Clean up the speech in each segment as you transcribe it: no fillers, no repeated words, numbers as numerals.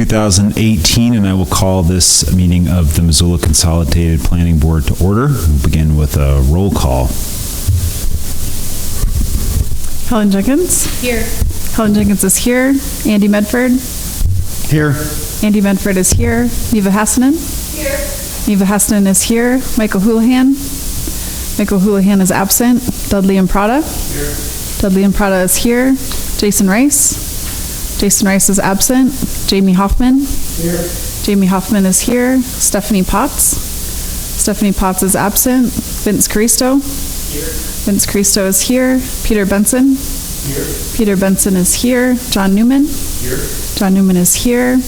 2018, and I will call this meeting of the Missoula Consolidated Planning Board to order. We'll begin with a roll call. Helen Jenkins? Here. Helen Jenkins is here. Andy Medford? Here. Andy Medford is here. Neva Hassanen? Here. Neva Hassanen is here. Michael Houlihan? Michael Houlihan is absent. Dudley Imprada? Here. Dudley Imprada is here. Jason Rice? Jason Rice is absent. Jamie Hoffman? Here. Jamie Hoffman is here. Stephanie Potts? Stephanie Potts is absent. Vince Caristo? Here. Vince Caristo is here. Peter Benson? Here. Peter Benson is here. John Newman? Here. John Newman is here.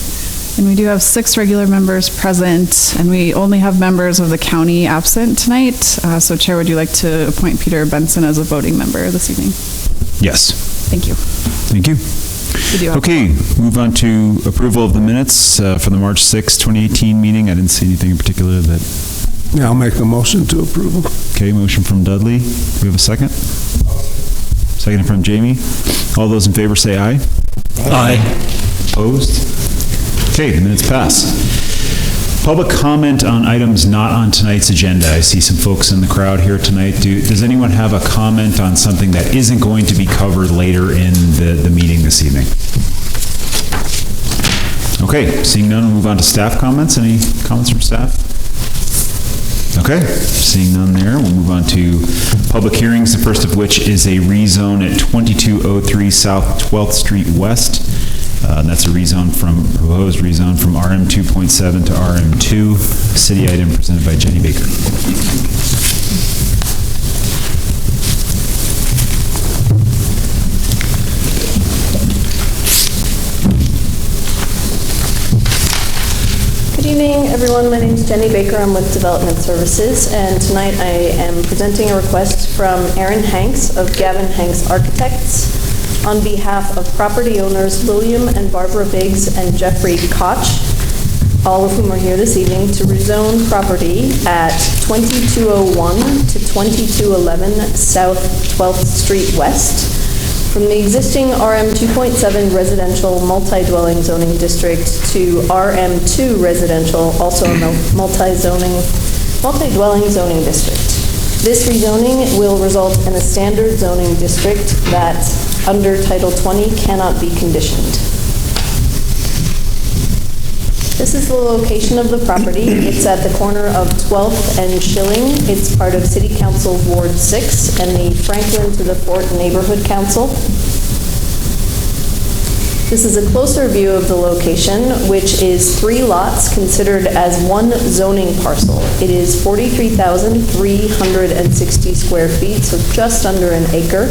And we do have 6 regular members present, and we only have members of the county absent tonight. So Chair, would you like to appoint Peter Benson as a voting member this evening? Yes. Thank you. Thank you. Okay, move on to approval of the minutes for the March 6, 2018 meeting. I didn't see anything in particular that... Yeah, I'll make the motion to approve them. Okay, motion from Dudley. Do we have a second? Second from Jamie. All those in favor say aye. Aye. Opposed? Okay, the minutes pass. Public comment on items not on tonight's agenda. I see some folks in the crowd here tonight. Does anyone have a comment on something that isn't going to be covered later in the meeting this evening? Okay, seeing none, we'll move on to staff comments. Any comments from staff? Okay, seeing none there, we'll move on to public hearings, the first of which is a rezone at 2203 South 12th Street West. That's a proposed rezone from RM 2.7 to RM 2. City item presented by Jenny Baker. Good evening, everyone. My name is Jenny Baker. I'm with Development Services, and tonight I am presenting a request from Aaron Hanks of Gavin Hanks Architects on behalf of property owners William and Barbara Biggs and Jeffrey Koch, all of whom are here this evening, to rezone property at 2201 to 2211 South 12th Street West from the existing RM 2.7 residential multi-dwelling zoning district to RM2 residential, also a multi-dwelling zoning district. This rezoning will result in a standard zoning district that, under Title 20, cannot be conditioned. This is the location of the property. It's at the corner of 12th and Schilling. It's part of City Council Ward 6 and the Franklin to the Fort Neighborhood Council. This is a closer view of the location, which is 3 lots considered as one zoning parcel. It is 43,360 square feet, so just under an acre.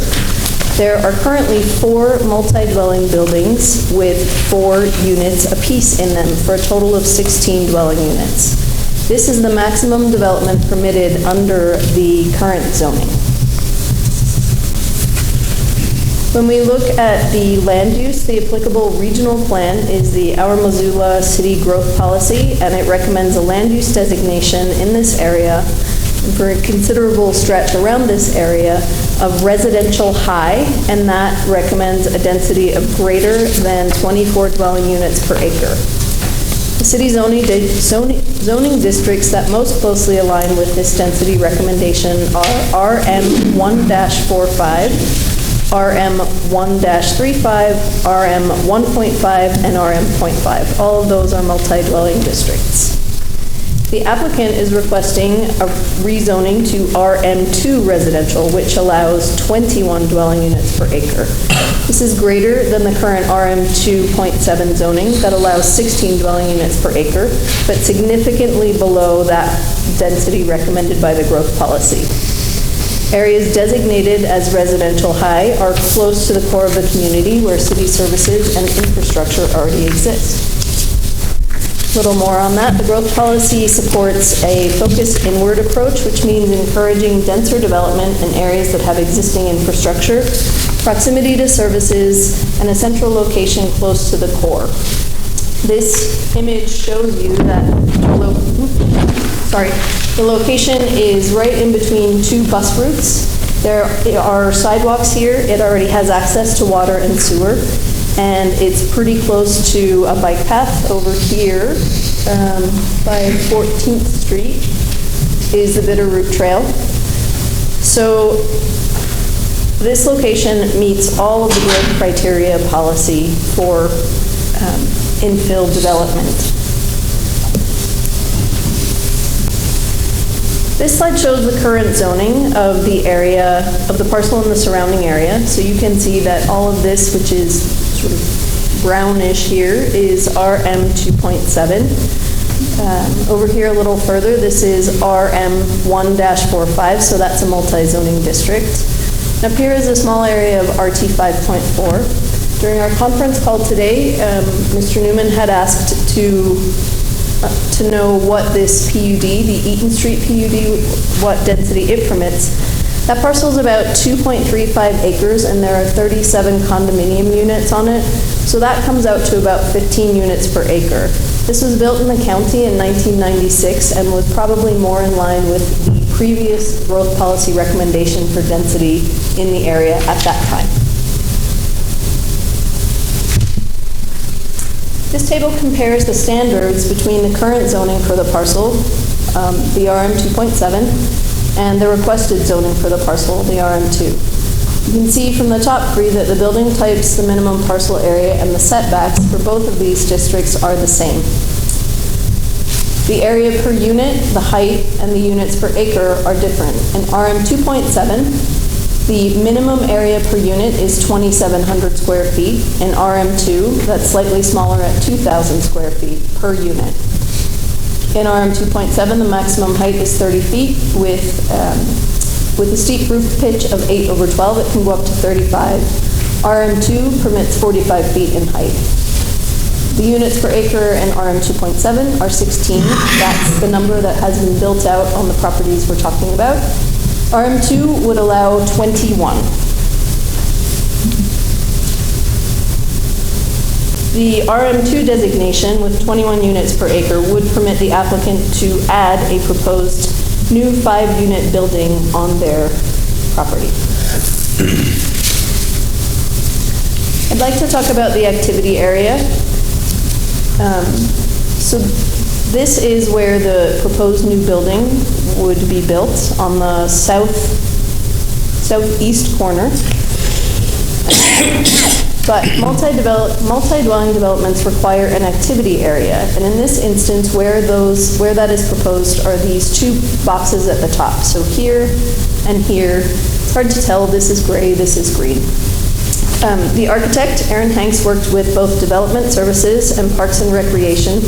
There are currently 4 multi-dwelling buildings with 4 units apiece in them for a total of 16 dwelling units. This is the maximum development permitted under the current zoning. When we look at the land use, the applicable regional plan is the Our Missoula City Growth Policy, and it recommends a land use designation in this area for a considerable stretch around this area of residential high, and that recommends a density of greater than 24 dwelling units per acre. The city zoning districts that most closely align with this density recommendation are RM 1-45, RM 1-35, RM 1.5, and RM 0.5. All of those are multi-dwelling districts. The applicant is requesting a rezoning to RM2 residential, which allows 21 dwelling units per acre. This is greater than the current RM 2.7 zoning that allows 16 dwelling units per acre, but significantly below that density recommended by the growth policy. Areas designated as residential high are close to the core of the community where city services and infrastructure already exist. A little more on that. The growth policy supports a focused inward approach, which means encouraging denser development in areas that have existing infrastructure, proximity to services, and a central location close to the core. This image shows you that the location is right in between 2 bus routes. There are sidewalks here. It already has access to water and sewer. and it's pretty close to a bike path over here by 14th Street is the Bitterroot Trail. So this location meets all of the growth criteria policy for infill development. This slide shows the current zoning of the area, of the parcel in the surrounding area. So you can see that all of this, which is sort of brownish here, is RM 2.7. Over here a little further, this is RM 1-45, so that's a multi-zoning district. And up here is a small area of RT 5.4. During our conference call today, Mr. Newman had asked to know what this PUD, the Eaton Street PUD, what density it permits. That parcel is about 2.35 acres, and there are 37 condominium units on it. So that comes out to about 15 units per acre. This was built in the county in 1996 and was probably more in line with the previous growth policy recommendation for density in the area at that time. This table compares the standards between the current zoning for the parcel, the RM 2.7, and the requested zoning for the parcel, the RM2. You can see from the top three that the building types, the minimum parcel area, and the setbacks for both of these districts are the same. The area per unit, the height, and the units per acre are different. In RM 2.7, the minimum area per unit is 2,700 square feet. In RM2, that's slightly smaller at 2,000 square feet per unit. In RM 2.7, the maximum height is 30 feet with a steep roof pitch of 8/12, it can go up to 35. RM2 permits 45 feet in height. The units per acre in RM 2.7 are 16. That's the number that has been built out on the properties we're talking about. RM2 would allow 21. The RM2 designation with 21 units per acre would permit the applicant to add a proposed new 5-unit building on their property. I'd like to talk about the activity area. So this is where the proposed new building would be built on the southeast corner. But multi-dwelling developments require an activity area, and in this instance, where that is proposed are these two boxes at the top. So here and here, it's hard to tell. This is gray. This is green. The architect, Aaron Hanks, worked with both Development Services and Parks and Recreation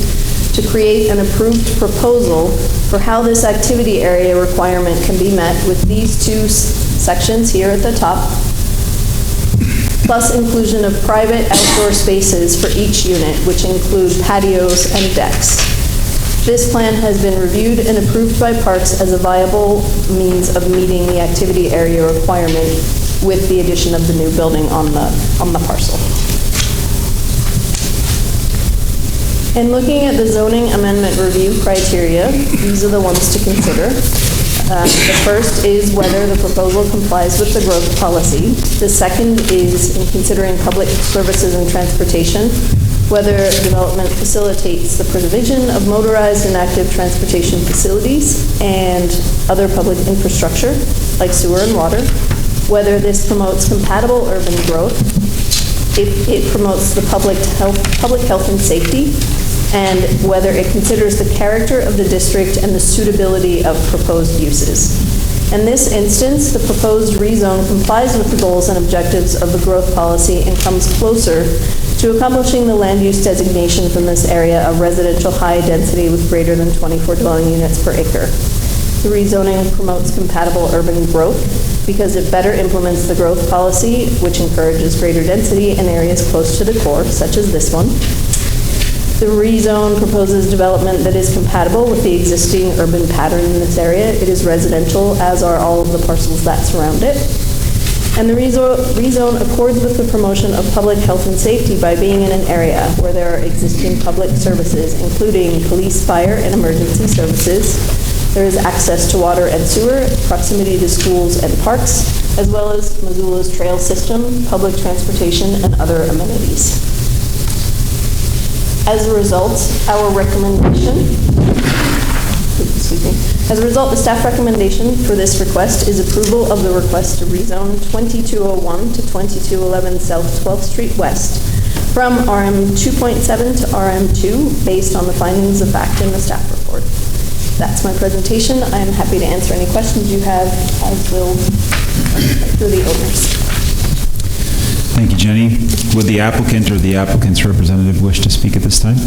to create an approved proposal for how this activity area requirement can be met with these two sections here at the top, plus inclusion of private outdoor spaces for each unit, which include patios and decks. This plan has been reviewed and approved by Parks as a viable means of meeting the activity area requirement with the addition of the new building on the parcel. In looking at the zoning amendment review criteria, these are the ones to consider. The first is whether the proposal complies with the growth policy. The second is, in considering public services and transportation, whether development facilitates the provision of motorized and active transportation facilities and other public infrastructure, like sewer and water, whether this promotes compatible urban growth, if it promotes the public health and safety, and whether it considers the character of the district and the suitability of proposed uses. In this instance, the proposed rezone complies with the goals and objectives of the growth policy and comes closer to accomplishing the land use designation from this area of residential high density with greater than 24 dwelling units per acre. The rezoning promotes compatible urban growth because it better implements the growth policy, which encourages greater density in areas close to the core, such as this one. The rezone proposes development that is compatible with the existing urban pattern in this area. It is residential, as are all of the parcels that surround it. And the rezone accords with the promotion of public health and safety by being in an area where there are existing public services, including police, fire, and emergency services, There is access to water and sewer, proximity to schools and parks, as well as Missoula's trail system, public transportation, and other amenities. As a result, the staff recommendation for this request is approval of the request to rezone 2201 to 2211 South 12th Street West from RM 2.7 to RM 2 based on the findings of fact in the staff report. That's my presentation. I am happy to answer any questions you have, as will the owners. Thank you, Jenny. Would the applicant or the applicant's representative wish to speak at this time?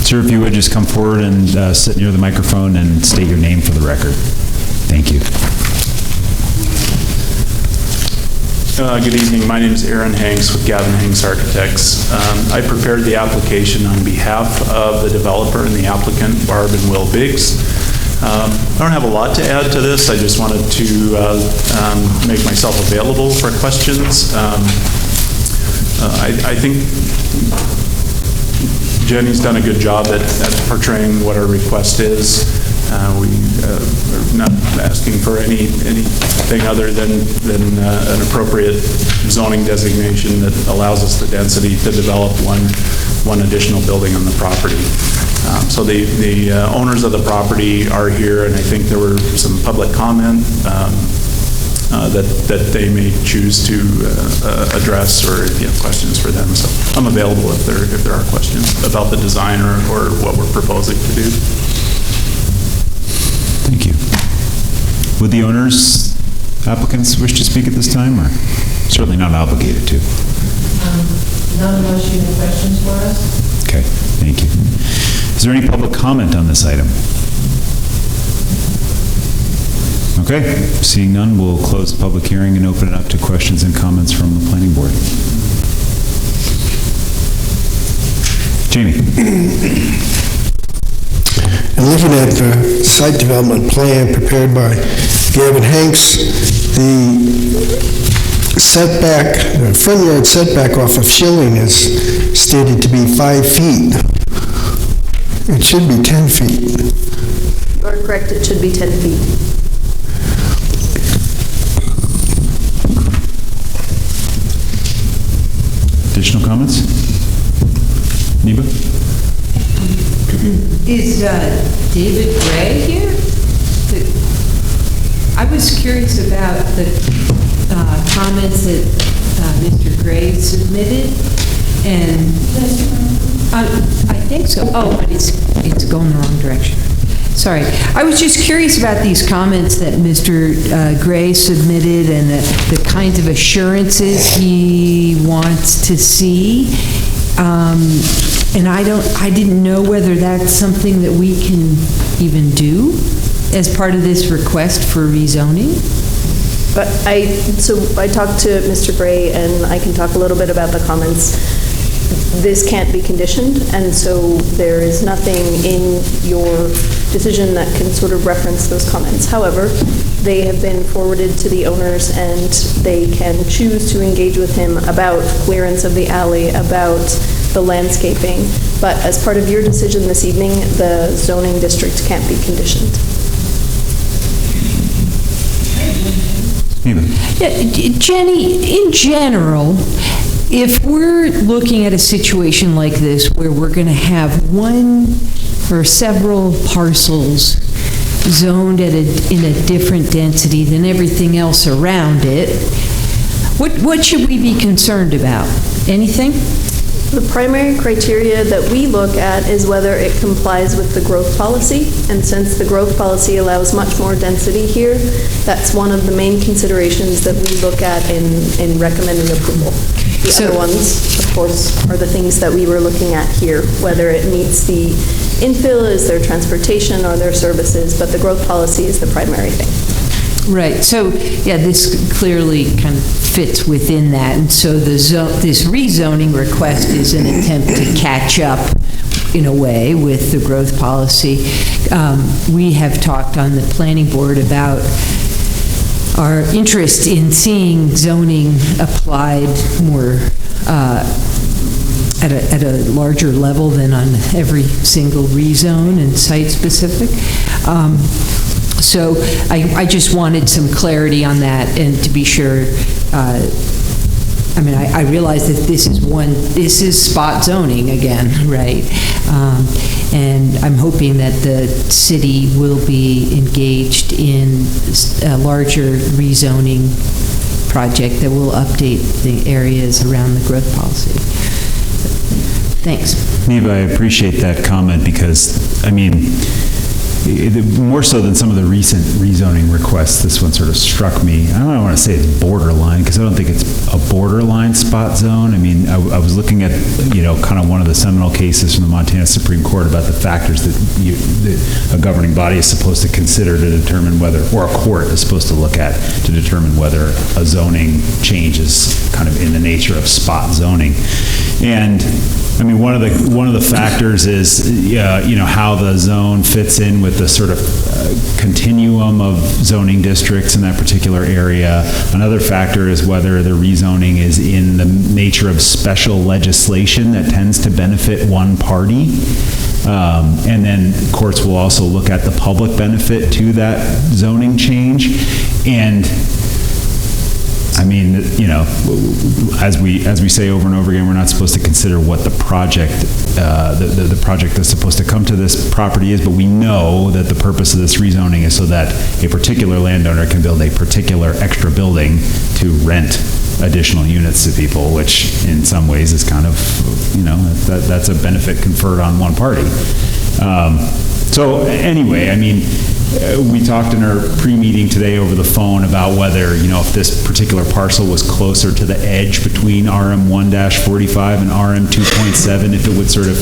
Sir, if you would just come forward and sit near the microphone and state your name for the record. Thank you. Good evening. My name is Aaron Hanks with Gavin Hanks Architects. I prepared the application on behalf of the developer and the applicant, Barb and Will Biggs. I don't have a lot to add to this. I just wanted to make myself available for questions. I think Jenny's done a good job at portraying what our request is. We are not asking for anything other than an appropriate zoning designation that allows us the density to develop one additional building on the property. So the owners of the property are here, and I think there were some public comment that they may choose to address, or if you have questions for them. So I'm available if there are questions about the design or what we're proposing to do. Thank you. Would the owners, applicants wish to speak at this time, or certainly not obligated to? None unless you have questions for us. Okay, thank you. Is there any public comment on this item? Okay, seeing none, we'll close the public hearing and open it up to questions and comments from the planning board. Jamie. And looking at the site development plan prepared by Gavin Hanks, the setback, the front yard setback off of Schilling is stated to be 5 feet. It should be 10 feet. You are correct, it should be 10 feet. Additional comments? Neba? Is David Gray here? I was curious about the comments that Mr. Gray submitted, and I think so. Oh, but it's going the wrong direction. Sorry. I was just curious about these comments that Mr. Gray submitted and the kinds of assurances he wants to see. And I didn't know whether that's something that we can even do as part of this request for rezoning. But I talked to Mr. Gray, and I can talk a little bit about the comments. This can't be conditioned, and so there is nothing in your decision that can sort of reference those comments. However, they have been forwarded to the owners, and they can choose to engage with him about clearance of the alley, about the landscaping. But as part of your decision this evening, the zoning district can't be conditioned. Yeah, Jenny, in general, if we're looking at a situation like this where we're going to have one or several parcels zoned in a different density than everything else around it, what should we be concerned about? Anything? The primary criteria that we look at is whether it complies with the growth policy, and since the growth policy allows much more density here, that's one of the main considerations that we look at in recommending approval. The other ones, of course, are the things that we were looking at here, whether it meets the infill, is their transportation, or their services, but the growth policy is the primary thing. Right. So, yeah, this clearly kind of fits within that. And so this rezoning request is an attempt to catch up, in a way, with the growth policy. We have talked on the planning board about our interest in seeing zoning applied more at a larger level than on every single rezone and site-specific. So I just wanted some clarity on that, and to be sure, I mean, I realize that this is spot zoning again, right? And I'm hoping that the city will be engaged in a larger rezoning project that will update the areas around the growth policy. Thanks. Neva, I appreciate that comment because, I mean, more so than some of the recent rezoning requests, this one sort of struck me. I don't want to say it's borderline, because I don't think it's a borderline spot zone. I mean, I was looking at, kind of one of the seminal cases from the Montana Supreme Court about the factors that a governing body is supposed to consider to determine whether, or a court is supposed to look at to determine whether a zoning change is kind of in the nature of spot zoning. And I mean, one of the factors is, how the zone fits in with the sort of continuum of zoning districts in that particular area. Another factor is whether the rezoning is in the nature of special legislation that tends to benefit one party. And then courts will also look at the public benefit to that zoning change. And I mean, as we say over and over again, we're not supposed to consider what the project, the project that's supposed to come to this property is, but we know that the purpose of this rezoning is so that a particular landowner can build a particular extra building to rent additional units to people, which in some ways is kind of, that's a benefit conferred on one party. So anyway, I mean, we talked in our pre-meeting today over the phone about whether, if this particular parcel was closer to the edge between RM 1-45 and RM 2.7, if it would sort of,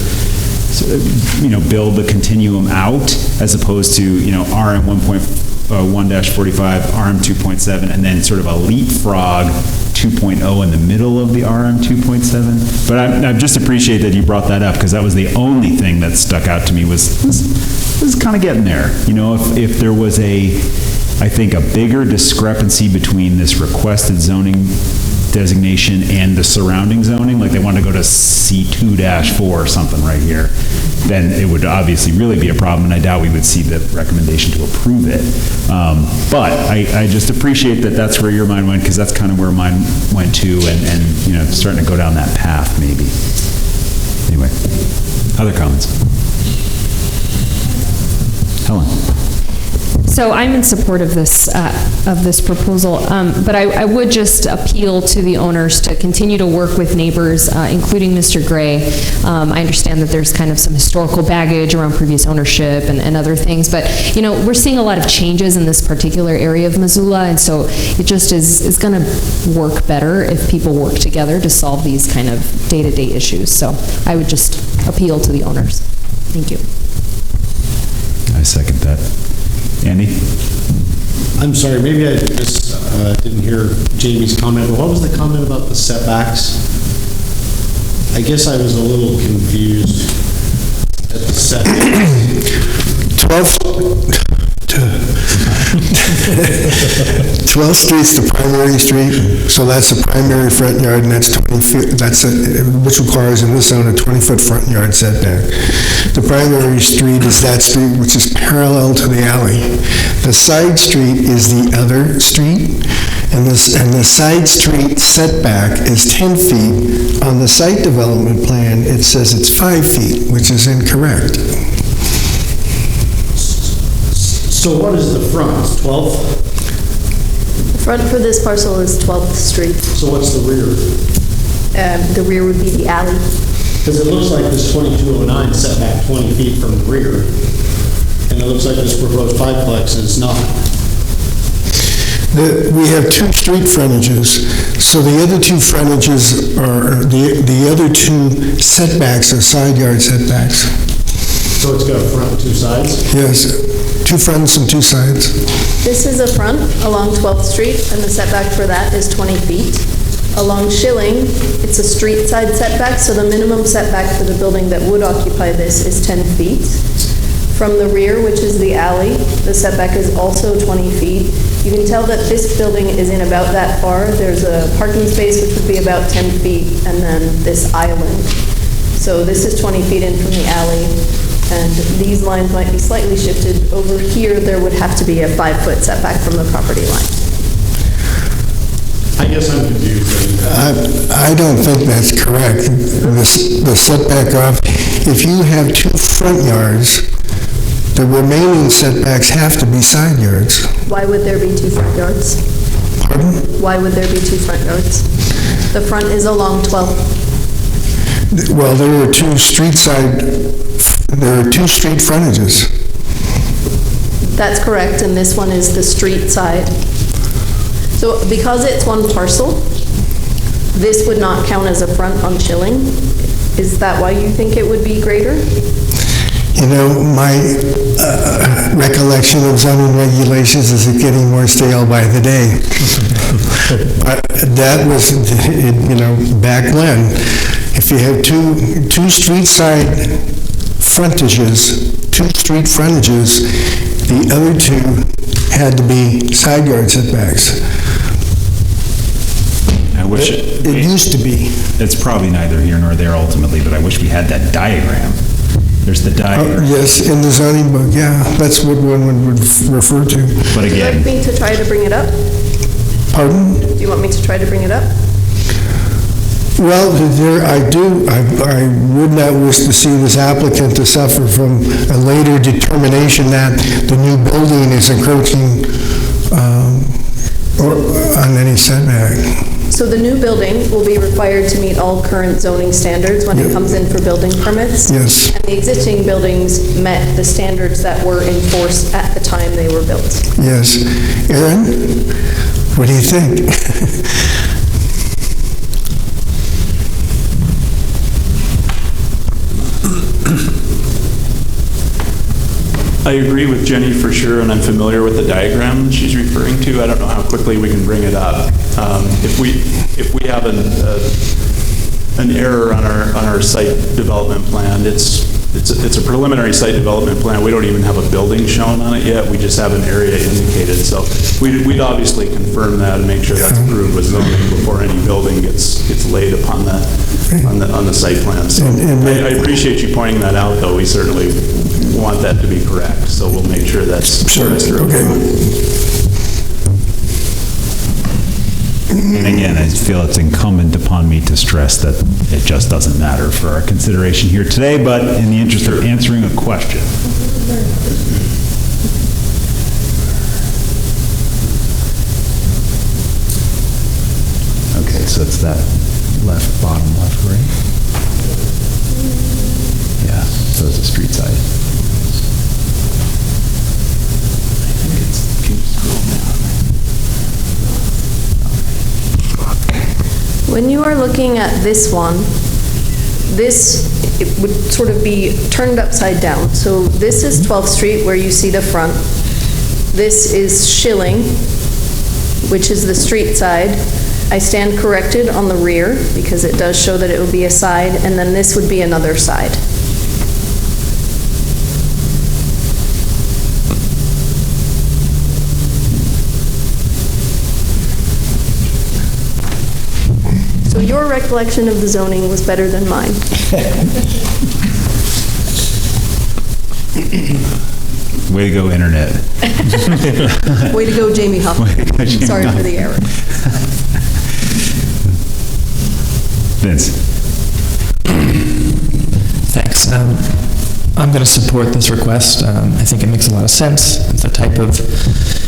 build the continuum out as opposed to, RM 1.1-45, RM 2.7, and then sort of a leapfrog 2.0 in the middle of the RM 2.7. But I just appreciate that you brought that up, because that was the only thing that stuck out to me was this is kind of getting there. If there was I think a bigger discrepancy between this requested zoning designation and the surrounding zoning, like they want to go to C2-4 or something right here, then it would obviously really be a problem, and I doubt we would see the recommendation to approve it. But I just appreciate that that's where your mind went, because that's kind of where mine went to, and starting to go down that path maybe. Anyway, other comments? Helen. So I'm in support of this proposal, but I would just appeal to the owners to continue to work with neighbors, including Mr. Gray. I understand that there's kind of some historical baggage around previous ownership and other things, but we're seeing a lot of changes in this particular area of Missoula, and so it just is going to work better if people work together to solve these kind of day-to-day issues. So I would just appeal to the owners. Thank you. I second that. Andy? I'm sorry, maybe I just didn't hear Jamie's comment, but what was the comment about the setbacks? I guess I was a little confused at the setbacks. 12th Street's the primary street, so that's the primary front yard, and that's 20 feet, which requires in this zone a 20-foot front yard setback. The primary street is that street which is parallel to the alley. The side street is the other street, and the side street setback is 10 feet. On the site development plan, it says it's 5 feet, which is incorrect. So what is the front? 12th? The front for this parcel is 12th Street. So what's the rear? The rear would be the alley. Because it looks like this 2209 set back 20 feet from the rear, and it looks like this proposed fiveplex is not. We have two street frontages, so the other two frontages are, the other two setbacks are side yard setbacks. So it's got a front and two sides? Yes, two fronts and two sides. This is a front along 12th Street, and the setback for that is 20 feet. Along Schilling, it's a street side setback, so the minimum setback for the building that would occupy this is 10 feet. From the rear, which is the alley, the setback is also 20 feet. You can tell that this building is in about that far. There's a parking space which would be about 10 feet, and then this island. So this is 20 feet in from the alley, and these lines might be slightly shifted. Over here, there would have to be a 5-foot setback from the property line. I guess I'm confused. I don't think that's correct. The setback off, if you have 2 front yards, the remaining setbacks have to be side yards. Why would there be 2 front yards? Pardon? Why would there be 2 front yards? The front is along 12. Well, there are 2 street frontages. That's correct, and this one is the street side. So because it's one parcel, this would not count as a front on Schilling. Is that why you think it would be greater? You know, my recollection of zoning regulations is getting more stale by the day. That was, you know, back when. If you have two street side frontages, 2 street frontages, the other 2 had to be side yard setbacks. I wish It used to be. it's probably neither here nor there ultimately, but I wish we had that diagram. There's the diagram. Yes, in the zoning book, yeah, that's what one would refer to. But Would you like again, me to try to bring it up? Pardon? Do you want me to try to bring it up? Well, I would not wish to see this applicant to suffer from a later determination that the new building is encroaching or on any setback. So the new building will be required to meet all current zoning standards when it comes in for building permits. Yes. And the existing buildings met the standards that were enforced at the time they were built. Yes. Aaron, what do you think? I agree with Jenny for sure, and I'm familiar with the diagram she's referring to. I don't know how quickly we can bring it up. If we have an error on our site development plan, it's a preliminary site development plan. We don't even have a building shown on it yet. We just have an area indicated. So we'd obviously confirm that and make sure that's approved with zoning before any building gets laid upon the site plan. So I appreciate you pointing that out, though. We certainly want that to be correct. So we'll make sure that's Okay. and again, I feel it's incumbent upon me to stress that it just doesn't matter for our consideration here today, but in the interest of answering a question. Okay, so it's that bottom left, right? Yeah, so it's a street side. I think it's, can you scroll down? When you are looking at this one, it would sort of be turned upside down. So this is 12th Street where you see the front. This is Schilling, which is the street side. I stand corrected on the rear because it does show that it would be a side, and then this would be another side. So your recollection of the zoning was better than mine. Way to go, Internet. Way to go, Jamie Huffman. Way to go, Jamie Sorry for Huffman. the error. Vince. Thanks. I'm going to support this request. I think it makes a lot of sense. It's a type of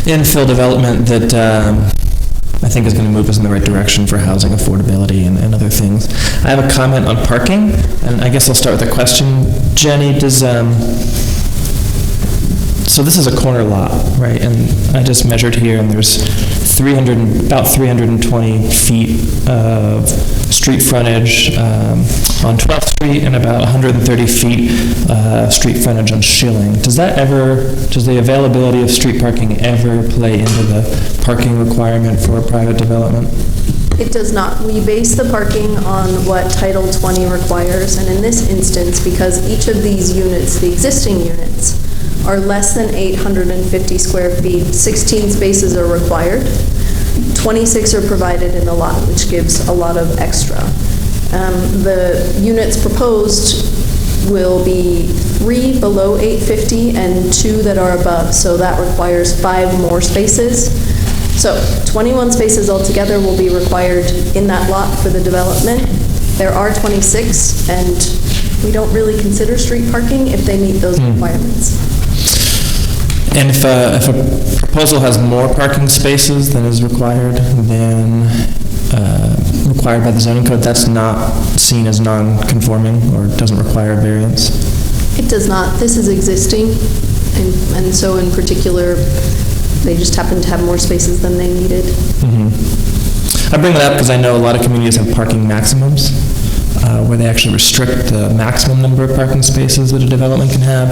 infill development that I think is going to move us in the right direction for housing affordability and other things. I have a comment on parking, and I guess I'll start with a question. Jenny, so this is a corner lot, right? And I just measured here, and there's about 320 feet of street frontage on 12th Street and about 130 feet street frontage on Schilling. Does the availability of street parking ever play into the parking requirement for a private development? It does not. We base the parking on what Title 20 requires, and in this instance, because each of these units, the existing units, are less than 850 square feet, 16 spaces are required. 26 are provided in the lot, which gives a lot of extra. The units proposed will be 3 below 850 and 2 that are above, so that requires 5 more spaces. So 21 spaces altogether will be required in that lot for the development. There are 26, and we don't really consider street parking if they meet those requirements. And if a proposal has more parking spaces than is required required by the zoning code, that's not seen as non-conforming or doesn't require a variance? It does not. This is existing, and so in particular, they just happen to have more spaces than they needed. I bring that up because I know a lot of communities have parking maximums, where they actually restrict the maximum number of parking spaces that a development can have.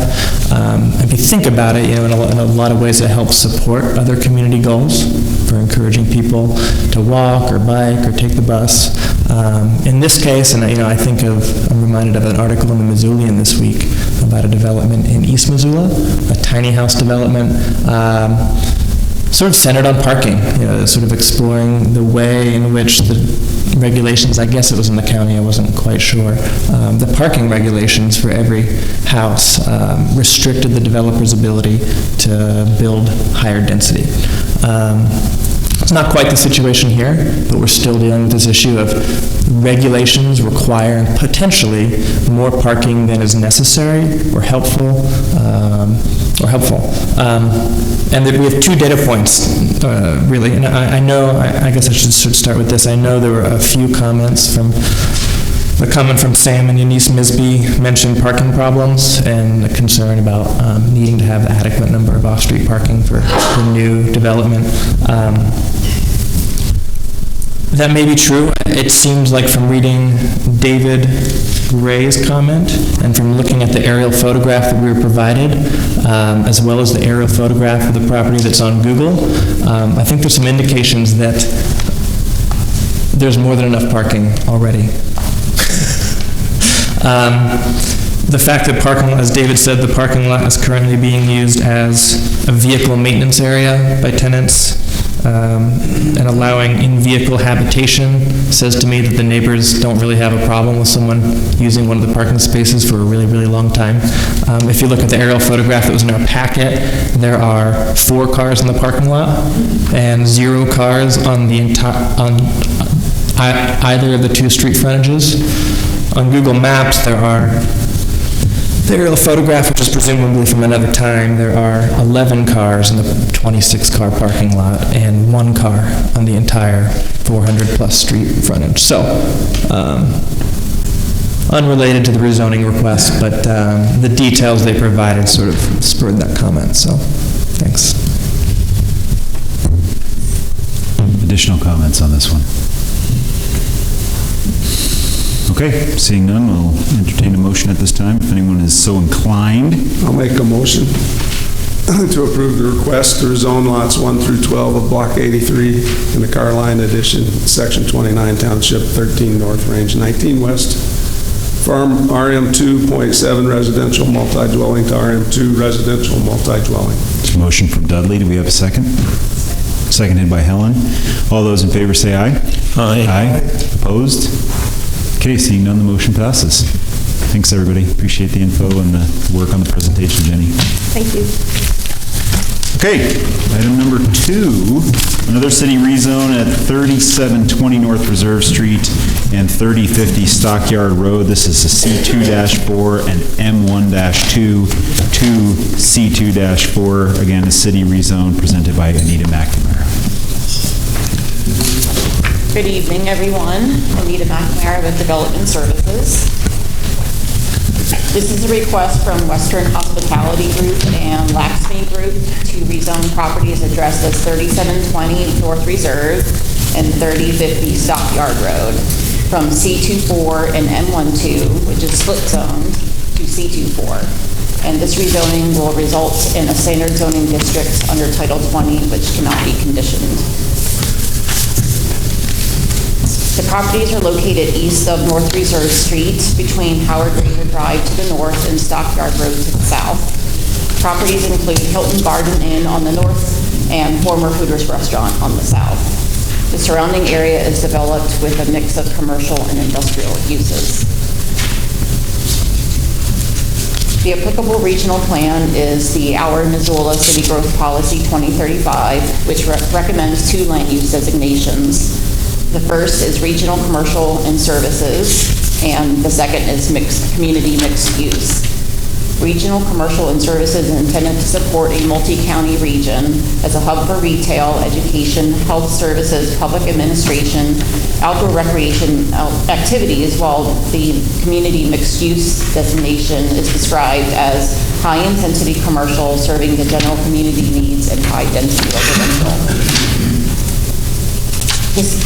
If you think about it, in a lot of ways it helps support other community goals for encouraging people to walk or bike or take the bus. In this case, and I'm reminded of an article in the Missoulian this week about a development in East Missoula, a tiny house development, sort of centered on parking, sort of exploring the way in which the regulations, I guess it was in the county, I wasn't quite sure, the parking regulations for every house restricted the developer's ability to build higher density. It's not quite the situation here, but we're still dealing with this issue of regulations requiring potentially more parking than is necessary or helpful. And that we have 2 data points, really. And I guess I should start with this. I know there were a few comments the comment from Sam and Eunice Misby mentioned parking problems and a concern about needing to have adequate number of off-street parking for new development. That may be true. It seems like from reading David Gray's comment and from looking at the aerial photograph that we were provided, as well as the aerial photograph of the property that's on Google, I think there's some indications that there's more than enough parking already. The fact that as David said, the parking lot is currently being used as a vehicle maintenance area by tenants, and allowing in-vehicle habitation says to me that the neighbors don't really have a problem with someone using one of the parking spaces for a really, really long time. If you look at the aerial photograph that was in our packet, there are 4 cars in the parking lot and 0 cars on either of the 2 street frontages. On Google Maps, the aerial photograph, which is presumably from another time, there are 11 cars in the 26-car parking lot and 1 car on the entire 400-plus street frontage. So, unrelated to the rezoning request, but the details they provided sort of spurred that comment, so thanks. Additional comments on this one? Okay, seeing none, we'll entertain a motion at this time, if anyone is so inclined. I'll make a motion to approve the request to rezone lots 1 through 12 of Block 83 in the Carline Addition, Section 29, Township 13 North, Range 19 West, from RM 2.7 residential multi-dwelling to RM 2 residential multi-dwelling. Motion from Dudley, do we have a second? Seconded by Helen. All those in favor say aye. Aye. Aye. Opposed? Okay, seeing none, the motion passes. Thanks, everybody. Appreciate the info and the work on the presentation, Jenny. Thank you. Okay, item number 2, another city rezone at 3720 North Reserve Street and 3050 Stockyard Road. This is a C2-4 and M1-2 to C2-4. Again, a city rezone presented by Anita McNamara. Good evening, everyone. Anita McNamara with Development Services. This is a request from Western Hospitality Group and Laxmi Group to rezone properties addressed as 3720 North Reserve and 3050 Stockyard Road from C24 and M12, which is split zoned, to C24. And this rezoning will result in a standard zoning district under Title 20, which cannot be conditioned. The properties are located east of North Reserve Street between Howard River Drive to the north and Stockyard Road to the south. Properties include Hilton Garden Inn on the north and former Hooters Restaurant on the south. The surrounding area is developed with a mix of commercial and industrial uses. The applicable regional plan is the Our Missoula City Growth Policy 2035, which recommends 2 land use designations. The first is regional commercial and services, and the second is community mixed use. Regional commercial and services is intended to support a multi-county region as a hub for retail, education, health services, public administration, outdoor recreation activities, while the community mixed-use designation is described as high-intensity commercial serving the general community needs and high-density residential.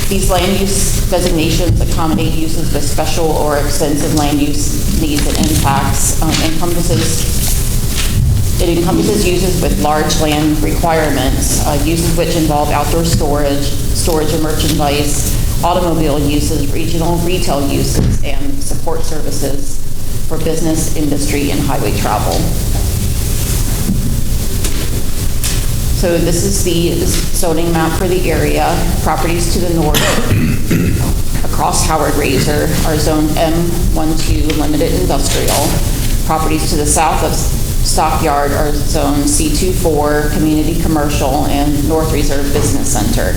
These land use designations accommodate uses with special or extensive land use needs and impacts. It encompasses uses with large land requirements, uses which involve outdoor storage of merchandise, automobile uses, regional retail uses, and support services for business, industry, and highway travel. So this is the zoning map for the area. Properties to the north across Howard Razor are zoned M12 limited industrial. Properties to the south of Stockyard are zoned C24 community commercial and North Reserve Business Center.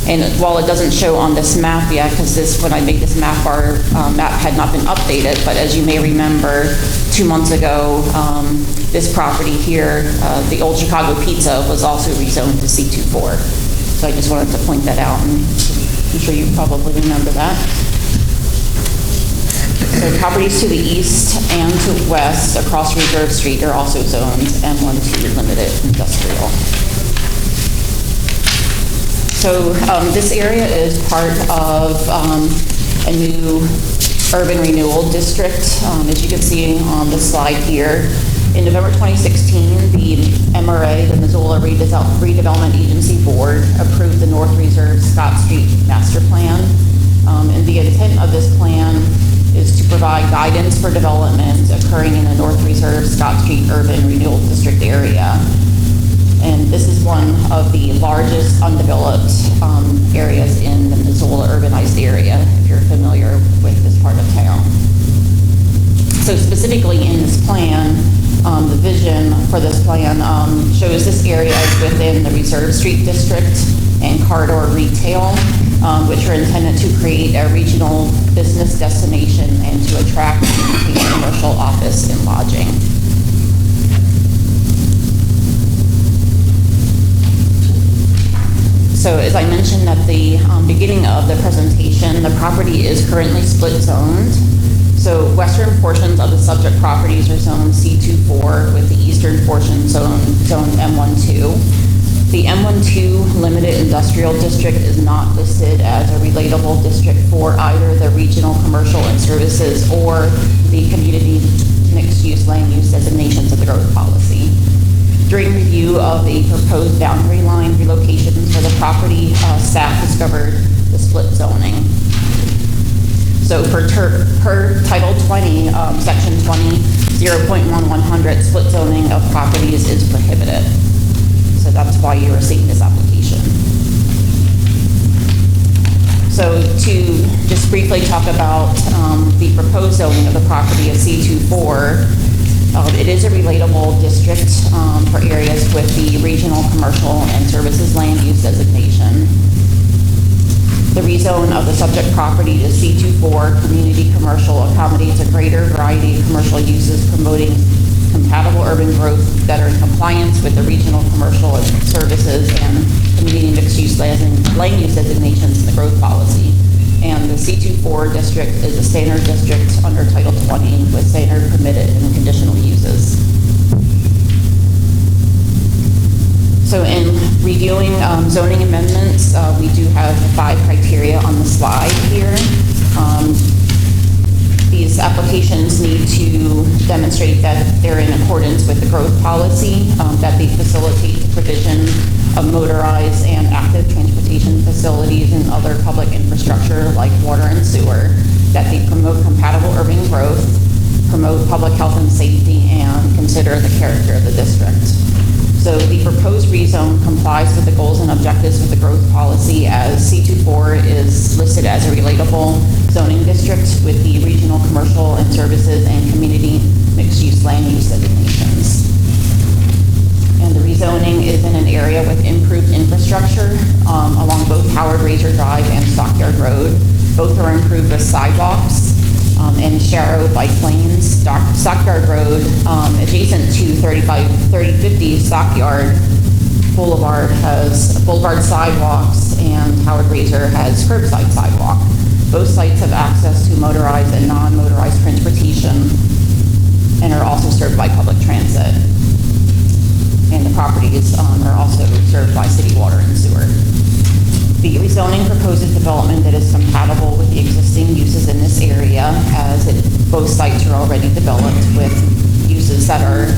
And while it doesn't show on this map yet, because when I made this map, our map had not been updated, but as you may remember, 2 months ago, this property here, the old Chicago Pizza, was also rezoned to C24. So I just wanted to point that out, and I'm sure you probably remember that. So properties to the east and to west across Reserve Street are also zoned M12 limited industrial. So this area is part of a new urban renewal district, as you can see on the slide here. In November 2016, the MRA, the Missoula Redevelopment Agency Board, approved the North Reserve Scott Street Master Plan. And the intent of this plan is to provide guidance for development occurring in the North Reserve Scott Street Urban Renewal District area. And this is one of the largest undeveloped areas in the Missoula urbanized area, if you're familiar with this part of town. So specifically in this plan, the vision for this plan shows this area is within the Reserve Street District and corridor retail, which are intended to create a regional business destination and to attract and maintain commercial office and lodging. So as I mentioned at the beginning of the presentation, the property is currently split zoned. So western portions of the subject properties are zoned C24 with the eastern portion zoned M12. The M12 limited industrial district is not listed as a relatable district for either the regional commercial and services or the community mixed use land use designations of the growth policy. During review of the proposed boundary line relocations for the property, staff discovered the split zoning. So per Title 20, Section 20, 0.1100, split zoning of properties is prohibited. So that's why you are seeing this application. So to just briefly talk about the proposed zoning of the property of C24, it is a relatable district for areas with the regional commercial and services land use designation. The rezone of the subject property to C24 community commercial accommodates a greater variety of commercial uses, promoting compatible urban growth that are in compliance with the regional commercial and services and community mixed use land use designations in the growth policy. And the C24 district is a standard district under Title 20 with standard permitted and conditional uses. So in reviewing zoning amendments, we do have 5 criteria on the slide here. These applications need to demonstrate that they're in accordance with the growth policy, that they facilitate the provision of motorized and active transportation facilities and other public infrastructure like water and sewer, that they promote compatible urban growth, promote public health and safety, and consider the character of the district. So the proposed rezone complies with the goals and objectives of the growth policy, as C24 is listed as a relatable zoning district with the regional commercial and services and community mixed-use land use designations. And the rezoning is in an area with improved infrastructure along both Howard Razor Drive and Stockyard Road. Both are improved with sidewalks and shallow bike lanes. Stockyard Road, adjacent to 3050 Stockyard Boulevard, has boulevard sidewalks, and Howard Razor has curbside sidewalk. Both sites have access to motorized and non-motorized transportation and are also served by public transit. And the properties are also served by city water and sewer. The rezoning proposes development that is compatible with the existing uses in this area, as both sites are already developed with uses that are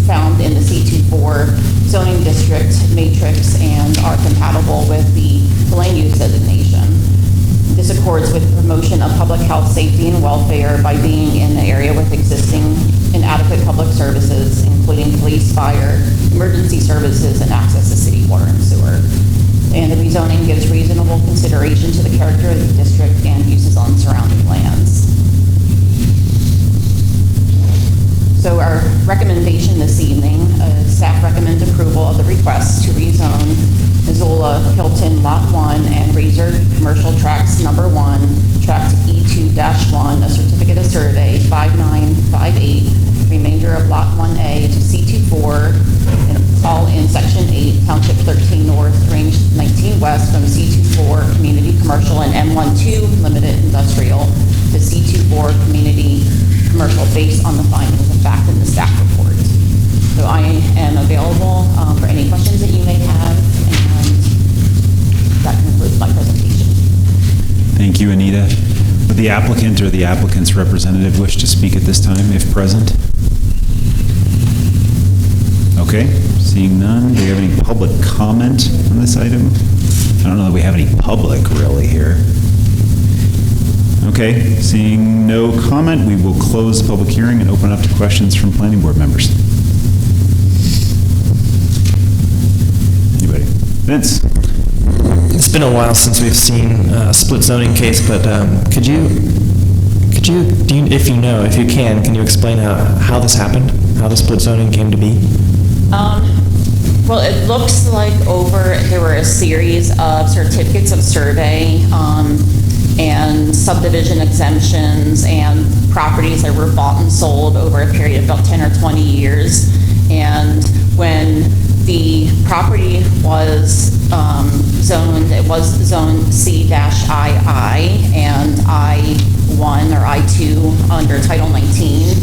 found in the C24 zoning district matrix and are compatible with the land use designation. This accords with promotion of public health, safety, and welfare by being in the area with existing and adequate public services, including police, fire, emergency services, and access to city water and sewer. And the rezoning gives reasonable consideration to the character of the district and uses on surrounding lands. So our recommendation this evening, staff recommends approval of the request to rezone Missoula, Hilton, Lot 1, and Razor Commercial Tracts Number 1, Tract E2-1, a certificate of survey 5958, remainder of Lot 1A to C24, and all in Section 8, Township 13 North, Range 19 West, from C24 Community Commercial and M12 Limited Industrial to C24 Community Commercial, based on the findings of fact in the staff report. So I am available for any questions that you may have, and that concludes my presentation. Thank you, Anita. Would the applicant or the applicant's representative wish to speak at this time, if present? Okay, seeing none. Do we have any public comment on this item? I don't know that we have any public really here. Okay, seeing no comment, we will close the public hearing and open up to questions from planning board members. Anybody? Vince? It's been a while since we've seen a split zoning case, but could you, if you can you explain how this happened, how the split zoning came to be? Well, it looks like there were a series of certificates of survey and subdivision exemptions and properties that were bought and sold over a period of about 10 or 20 years. And when the property was zoned, it was zoned C-II and I-1 or I-2 under Title 19.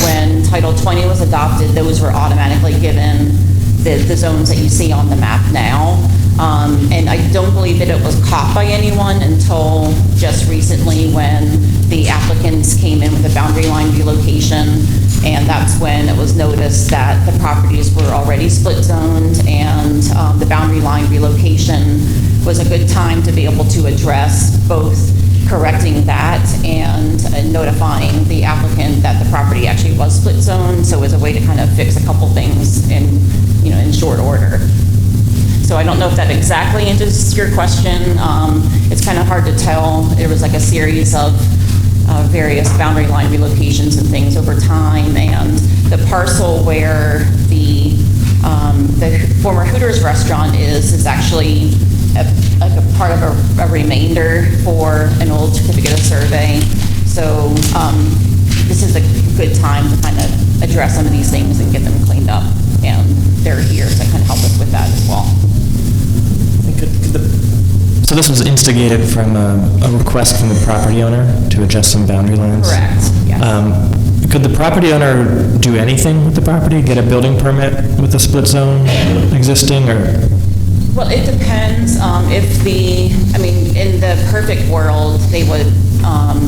When Title 20 was adopted, those were automatically given the zones that you see on the map now. And I don't believe that it was caught by anyone until just recently, when the applicants came in with a boundary line relocation, and that's when it was noticed that the properties were already split zoned, and the boundary line relocation was a good time to be able to address both correcting that and notifying the applicant that the property actually was split zoned, so it was a way to kind of fix a couple things in short order. So I don't know if that exactly answers your question. It's kind of hard to tell. There was like a series of various boundary line relocations and things over time, and the parcel where the former Hooters restaurant is actually like a part of a remainder for an old certificate of survey. So this is a good time to kind of address some of these things and get them cleaned up, and they're here to kind of help us with that as well. So this was instigated from a request from the property owner to adjust some boundary lines? Correct, yes. Could the property owner do anything with the property? Get a building permit with the split zone existing, or? Well, it depends. In the perfect world, they would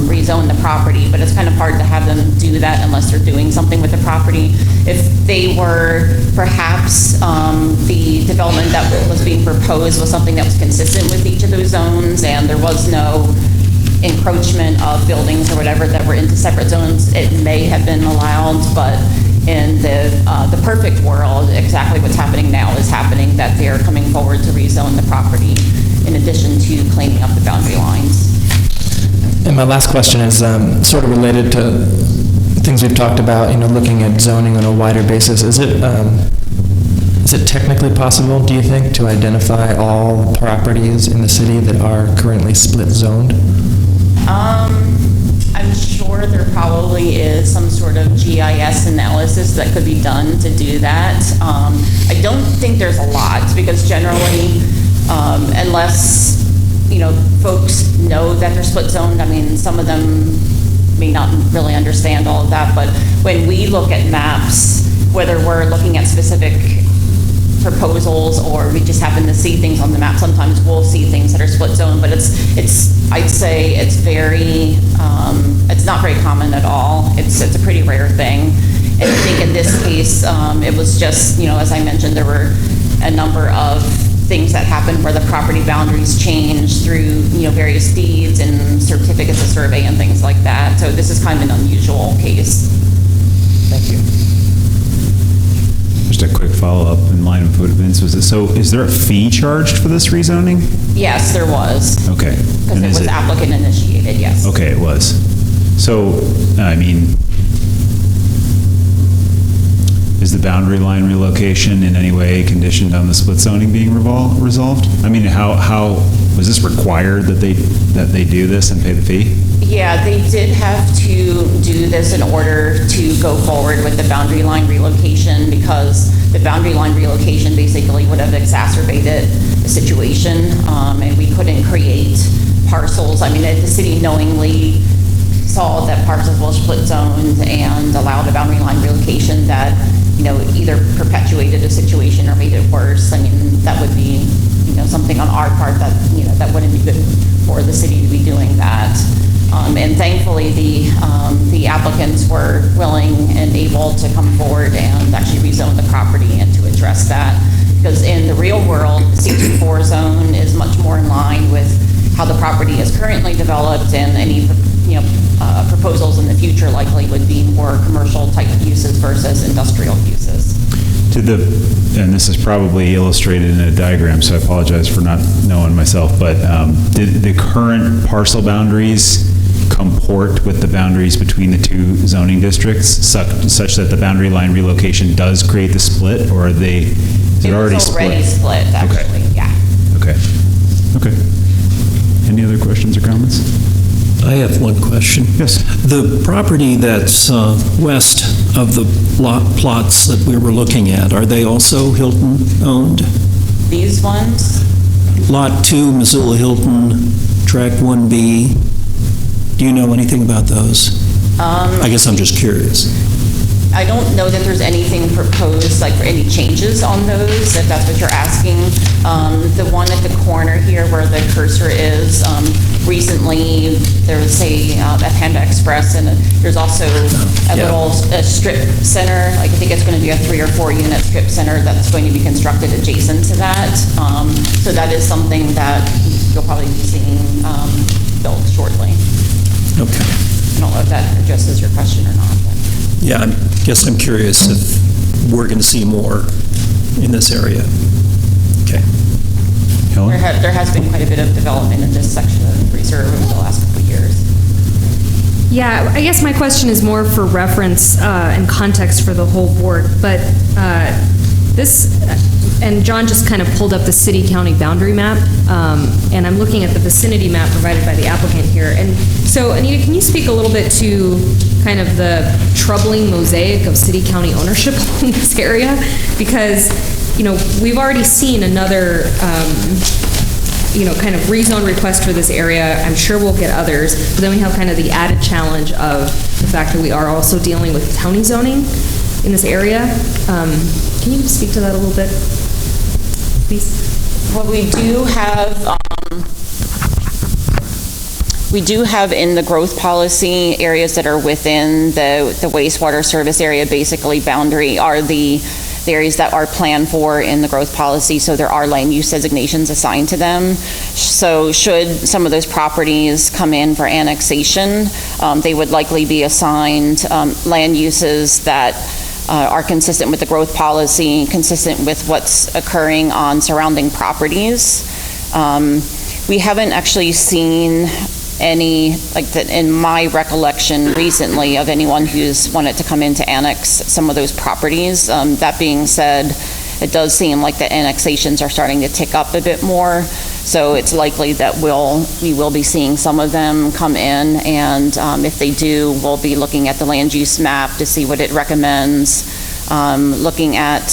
rezone the property, but it's kind of hard to have them do that unless they're doing something with the property. If they were, perhaps, the development that was being proposed was something that was consistent with each of those zones, and there was no encroachment of buildings or whatever that were into separate zones, it may have been allowed, but in the perfect world, exactly what's happening now is happening, that they're coming forward to rezone the property in addition to cleaning up the boundary lines. And my last question is sort of related to things we've talked about, looking at zoning on a wider basis. Is it technically possible, do you think, to identify all properties in the city that are currently split zoned? I'm sure there probably is some sort of GIS analysis that could be done to do that. I don't think there's a lot, because generally, unless, folks know that they're split zoned, I mean, some of them may not really understand all of that, but when we look at maps, whether we're looking at specific proposals or we just happen to see things on the map, sometimes we'll see things that are split zone, but I'd say it's very, it's not very common at all. It's a pretty rare thing. And I think in this case, it was just, as I mentioned, there were a number of things that happened where the property boundaries changed through, various deeds and certificates of survey and things like that. So this is kind of an unusual case. Thank you. Just a quick follow-up in line with what Vince was. So is there a fee charged for this rezoning? Yes, there was. Okay. Because it was applicant initiated, yes. Okay, it was. So, I mean, is the boundary line relocation in any way conditioned on the split zoning being resolved? I mean, how was this required that they do this and pay the fee? Yeah, they did have to do this in order to go forward with the boundary line relocation, because the boundary line relocation basically would have exacerbated the situation, and we couldn't create parcels. I mean, the city knowingly saw that parcels were split zoned and allowed a boundary line relocation that, either perpetuated a situation or made it worse. I mean, that would be, something on our part that, that wouldn't be good for the city to be doing that. And thankfully, the applicants were willing and able to come forward and actually rezone the property and to address that. Because in the real world, the C24 zone is much more in line with how the property is currently developed, and any proposals in the future likely would be more commercial type uses versus industrial uses. And this is probably illustrated in a diagram, so I apologize for not knowing myself, but did the current parcel boundaries comport with the boundaries between the two zoning districts such that the boundary line relocation does create the split, or is it already split? It's already split, actually, okay. Yeah. Okay. Any other questions or comments? I have one question. Yes. The property that's west of the plots that we were looking at, are they also Hilton owned? These ones? Lot 2, Missoula Hilton, Tract 1B. Do you know anything about those? I guess I'm just curious. I don't know that there's anything proposed, like for any changes on those, if that's what you're asking. The one at the corner here where the cursor is, recently there was a Panda Express, and there's also a little strip center. Like I think it's going to be a 3 or 4 unit strip center that's going to be constructed adjacent to that. So that is something that you'll probably be seeing built shortly. Okay. I don't know if that addresses your question or not. But. Yeah, I guess I'm curious if we're going to see more in this area. Okay. Helen? There has been quite a bit of development in this section of the reserve over the last couple of years. Yeah, I guess my question is more for reference and context for the whole board, but this, and John just kind of pulled up the city-county boundary map, and I'm looking at the vicinity map provided by the applicant here. And so, Anita, can you speak a little bit to kind of the troubling mosaic of city-county ownership in this area? Because, we've already seen another, kind of rezone request for this area. I'm sure we'll get others, but then we have kind of the added challenge of the fact that we are also dealing with county zoning in this area. Can you speak to that a little bit, please? Well, we do have in the growth policy areas that are within the wastewater service area, basically boundary, are the areas that are planned for in the growth policy, so there are land use designations assigned to them. So should some of those properties come in for annexation, they would likely be assigned land uses that are consistent with the growth policy, consistent with what's occurring on surrounding properties. We haven't actually seen any, in my recollection recently, of anyone who's wanted to come in to annex some of those properties. That being said, it does seem like the annexations are starting to tick up a bit more, so it's likely that we will be seeing some of them come in, and if they do, we'll be looking at the land use map to see what it recommends, looking at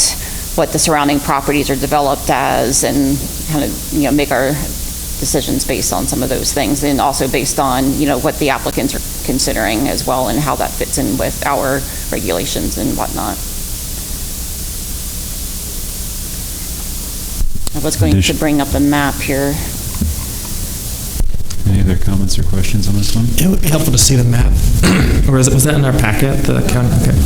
what the surrounding properties are developed as, and kind of, make our decisions based on some of those things, and also based on, what the applicants are considering as well, and how that fits in with our regulations and whatnot. I was going to bring up a map here. Any other comments or questions on this one? It would be helpful to see the map. Or was that in our packet? The county? Okay.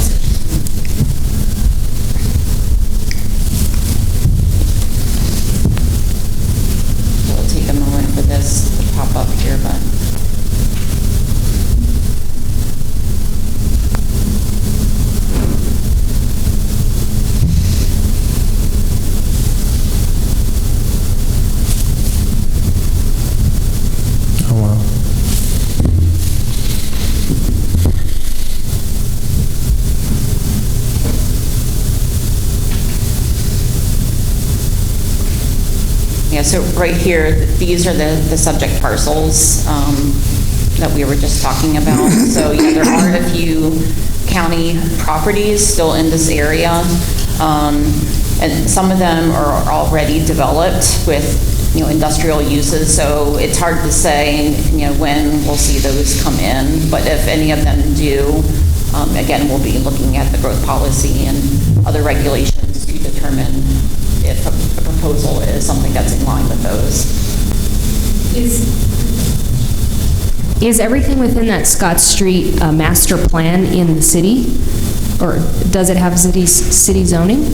It'll take a moment for this to pop up here, but. Yeah, so right here, these are the subject parcels that we were just talking about. So yeah, there are a few county properties still in this area, and some of them are already developed with industrial uses. So it's hard to say when we'll see those come in. But if any of them do, again, we'll be looking at the growth policy and other regulations to determine if a proposal is something that's in line with those. Is everything within that Scott Street master plan in the city? Or does it have city zoning?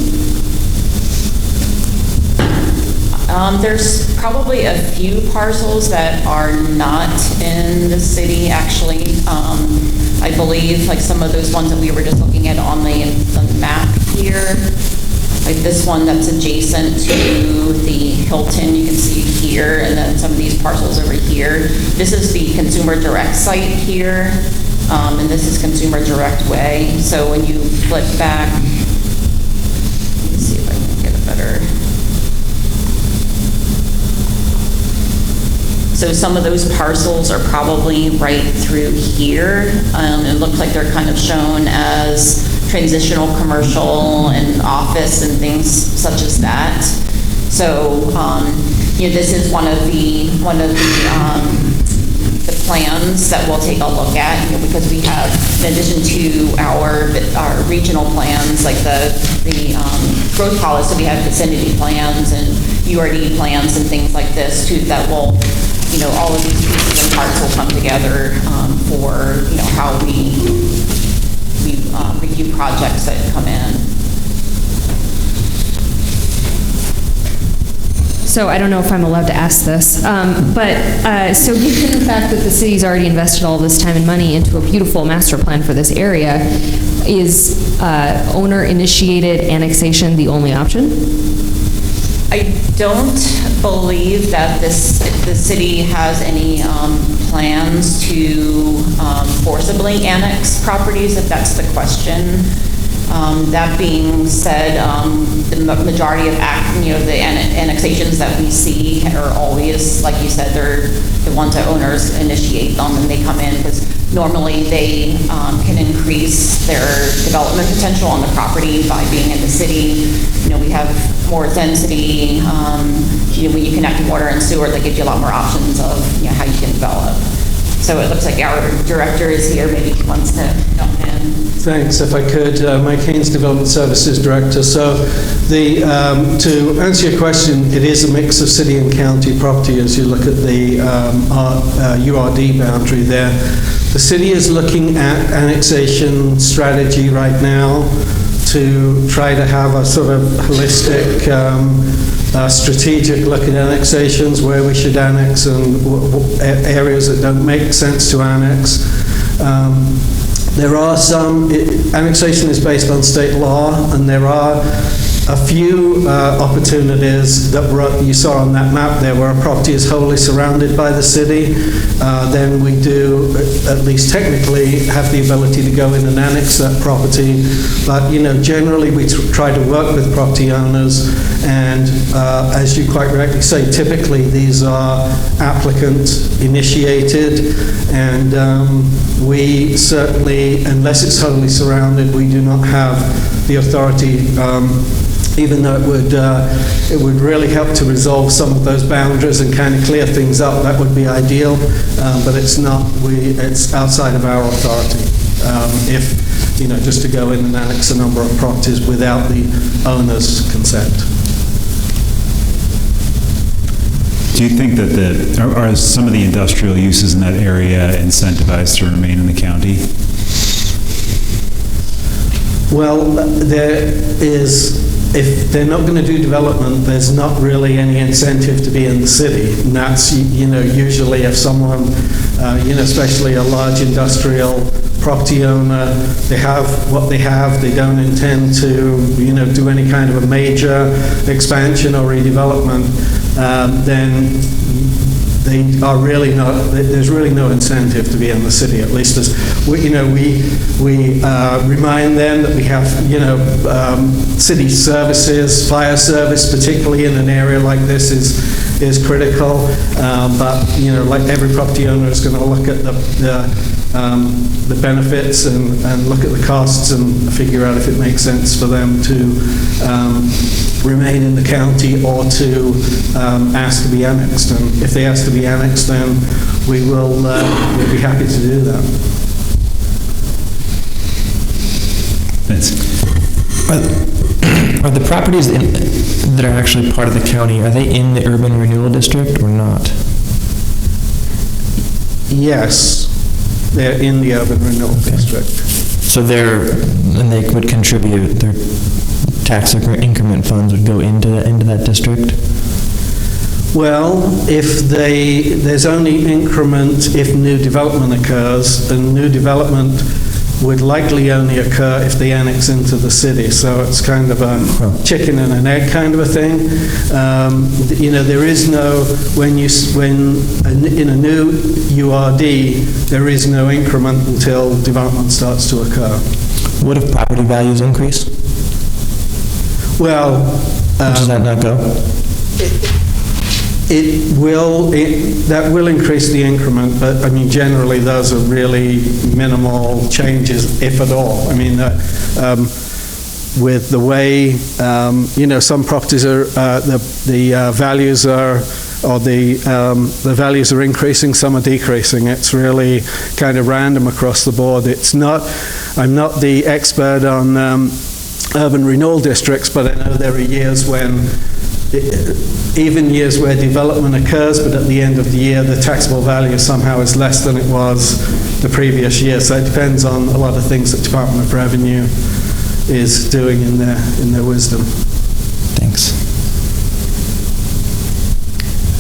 There's probably a few parcels that are not in the city, actually. I believe like some of those ones that we were just looking at on the map here, like this one that's adjacent to the Hilton, you can see here, and then some of these parcels over here. This is the Consumer Direct site here, and this is Consumer Direct Way. So when you flip back, let me see if I can get a better. So some of those parcels are probably right through here. It looks like they're kind of shown as transitional commercial and office and things such as that. So, this is one of the plans that we'll take a look at, because we have, in addition to our regional plans, like the growth policy, we have vicinity plans and URD plans and things like this too, that will, all of these pieces and parts will come together for, how we review projects that come in. So I don't know if I'm allowed to ask this, but so given the fact that the city's already invested all this time and money into a beautiful master plan for this area, is owner-initiated annexation the only option? I don't believe that the city has any plans to forcibly annex properties, if that's the question. That being said, the majority of the annexations that we see are always, like you said, they're the ones that owners initiate them and they come in, because normally they can increase their development potential on the property by being in the city. We have more density. When you connect water and sewer, that gives you a lot more options of how you can develop. So it looks like our director is here. Maybe he wants to jump in. Thanks. If I could, Mike Haynes, Development Services Director. So to answer your question, it is a mix of city and county property as you look at the URD boundary there. The city is looking at annexation strategy right now to try to have a sort of holistic, strategic look at annexations, where we should annex and areas that don't make sense to annex. There are some, annexation is based on state law, and there are a few opportunities that you saw on that map there where a property is wholly surrounded by the city. Then we do, at least technically, have the ability to go in and annex that property. But, generally we try to work with property owners, and as you quite rightly say, typically these are applicant initiated, and we certainly, unless it's wholly surrounded, we do not have the authority, even though it would really help to resolve some of those boundaries and kind of clear things up. That would be ideal, but it's not. It's outside of our authority. If just to go in and annex a number of properties without the owner's consent. Do you think that are some of the industrial uses in that area incentivized to remain in the county? Well, there is. If they're not going to do development, there's not really any incentive to be in the city. And that's, usually if someone, especially a large industrial property owner, they have what they have, they don't intend to, do any kind of a major expansion or redevelopment, then they are really not, there's really no incentive to be in the city, at least as, we remind them that we have, city services, fire service, particularly in an area like this is critical, but, like every property owner is going to look at the benefits and look at the costs and figure out if it makes sense for them to remain in the county or to ask to be annexed. And if they ask to be annexed, then we'll be happy to do that. Are the properties that are actually part of the county, are they in the urban renewal district or not? Yes, they're in the urban renewal district. So they would contribute, their tax increment funds would go into that district? Well, there's only increment if new development occurs, and new development would likely only occur if they annex into the city. So it's kind of a chicken and an egg kind of a thing. There is no, in a new URD, there is no increment until development starts to occur. What if property values increase? Well, does that not go? That will increase the increment, but I mean, generally those are really minimal changes, if at all. I mean, with the way, some properties are, the values are, or the values are increasing, some are decreasing. It's really kind of random across the board. I'm not the expert on urban renewal districts, but I know there are years when even years where development occurs, but at the end of the year, the taxable value somehow is less than it was the previous year. So it depends on a lot of things that Department of Revenue is doing in their wisdom. Thanks.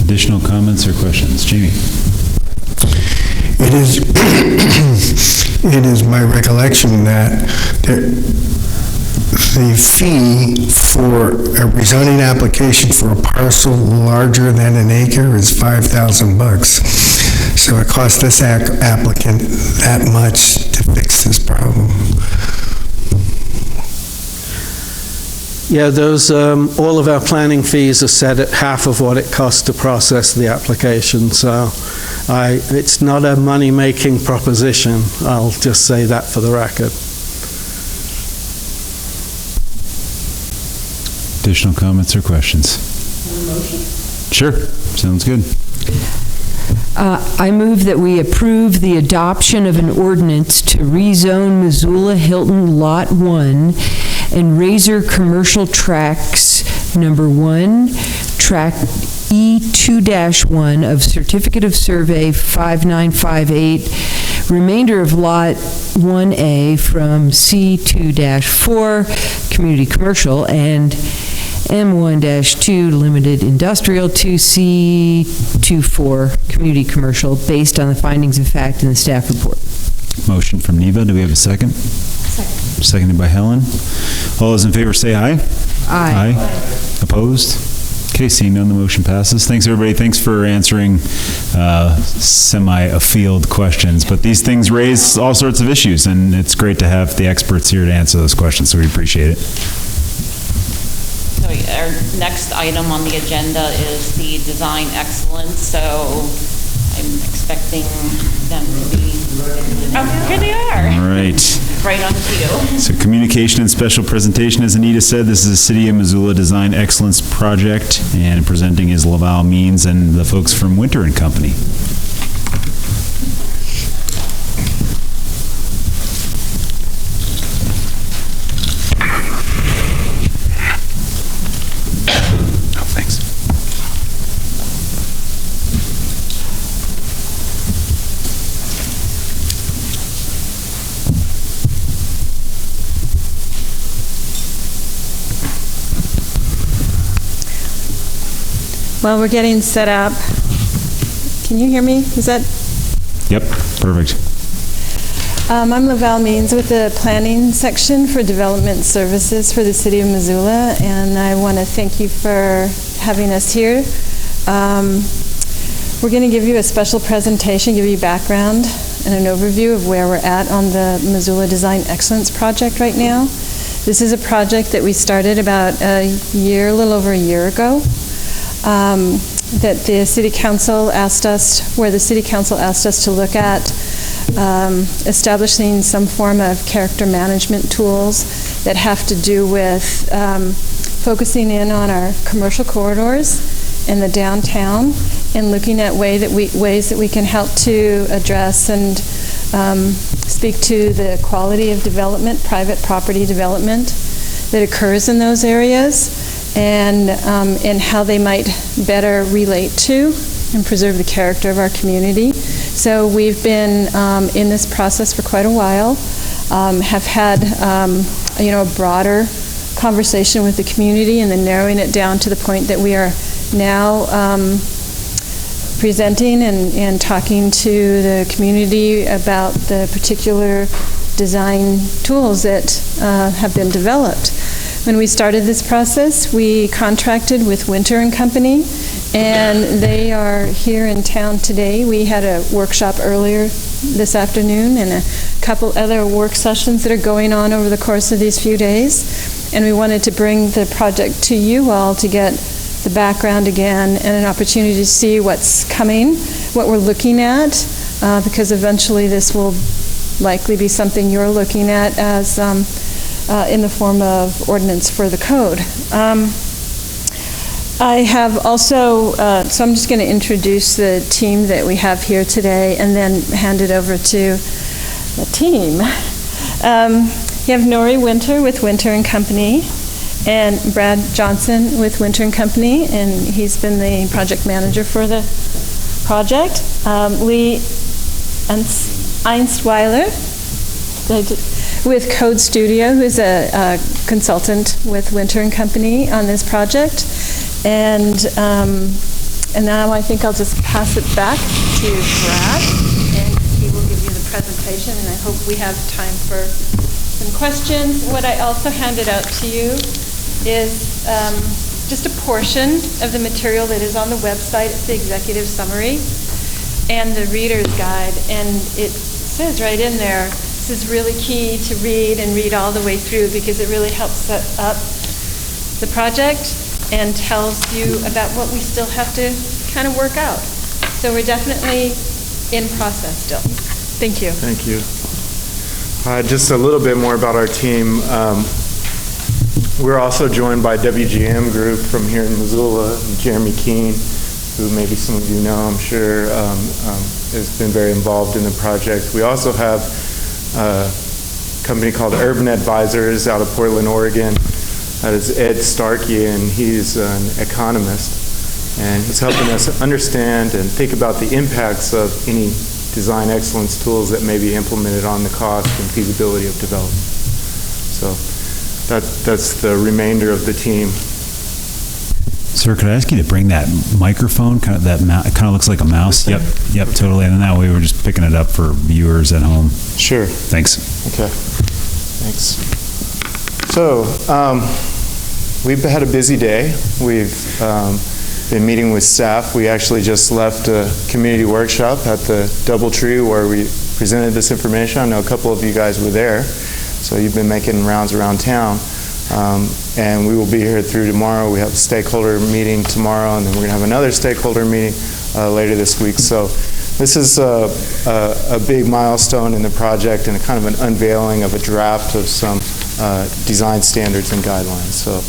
Additional comments or questions? Jamie? It is my recollection that the fee for a rezoning application for a parcel larger than an acre is $5,000. So it cost this applicant that much to fix this problem. Yeah, those all of our planning fees are set at half of what it costs to process the application. So it's not a money-making proposition. I'll just say that for the record. Additional comments or questions? Sure, sounds good. I move that we approve the adoption of an ordinance to rezone Missoula Hilton Lot 1 and Razor Commercial Tracts Number 1, Tract E2-1 of Certificate of Survey 5958, remainder of Lot 1A from C2-4, Community Commercial, and M1-2 Limited Industrial to C24 Community Commercial based on the findings of fact in the staff report. Motion from Neva. Do we have a second? Second. Seconded by Helen. All those in favor say aye. Aye. Opposed? Okay, seeing none, the motion passes. Thanks, everybody. Thanks for answering semi-afield questions. But these things raise all sorts of issues, and it's great to have the experts here to answer those questions, so we appreciate it. So our next item on the agenda is the design excellence. So I'm expecting them to be, oh, here they are. All right. Right on cue. So communication and special presentation, as Anita said, this is a City of Missoula Design Excellence Project, and presenting is Laval Means and the folks from Winter and Company. Oh, thanks. While we're getting set up, can you hear me? Is that? Yep, perfect. I'm Laval Means with the planning section for development services for the City of Missoula, and I want to thank you for having us here. We're going to give you a special presentation, give you background and an overview of where we're at on the Missoula Design Excellence Project right now. This is a project that we started about a little over a year ago. That the City Council asked us, where the City Council asked us to look at establishing some form of character management tools that have to do with focusing in on our commercial corridors in the downtown and looking at ways that we can help to address and speak to the quality of development, private property development that occurs in those areas, and how they might better relate to and preserve the character of our community. So we've been in this process for quite a while, have had a broader conversation with the community, and then narrowing it down to the point that we are now presenting and talking to the community about the particular design tools that have been developed. When we started this process, we contracted with Winter and Company, and they are here in town today. We had a workshop earlier this afternoon and a couple other work sessions that are going on over the course of these few days, and we wanted to bring the project to you all to get the background again and an opportunity to see what's coming, what we're looking at, because eventually this will likely be something you're looking at as in the form of ordinance for the code. I have also, so I'm just going to introduce the team that we have here today and then hand it over to the team. You have Nori Winter with Winter and Company, and Brad Johnson with Winter and Company, and he's been the project manager for the project. Lee Einstweiler with Code Studio, who's a consultant with Winter and Company on this project. And now I think I'll just pass it back to Brad, and he will give you the presentation, and I hope we have time for some questions. What I also handed out to you is just a portion of the material that is on the website. It's the executive summary and the reader's guide, and it says right in there, this is really key to read and read all the way through, because it really helps set up the project and tells you about what we still have to kind of work out. So we're definitely in process still. Thank you. Thank you. Just a little bit more about our team. We're also joined by WGM Group from here in Missoula, Jeremy Keene, who maybe some of you know, I'm sure, has been very involved in the project. We also have a company called Urban Advisors out of Portland, Oregon. That is Ed Starkey, and he's an economist, and he's helping us understand and think about the impacts of any design excellence tools that may be implemented on the cost and feasibility of development. So that's the remainder of the team. Sir, could I ask you to bring that microphone, kind of it kind of looks like a mouse? Yep, totally. And that way we're just picking it up for viewers at home. Sure. Thanks. Okay. Thanks. So, we've had a busy day. We've been meeting with staff. We actually just left a community workshop at the Doubletree where we presented this information. I know a couple of you guys were there, so you've been making rounds around town. And we will be here through tomorrow. We have a stakeholder meeting tomorrow, and then we're going to have another stakeholder meeting later this week. So this is a big milestone in the project and a kind of an unveiling of a draft of some design standards and guidelines. So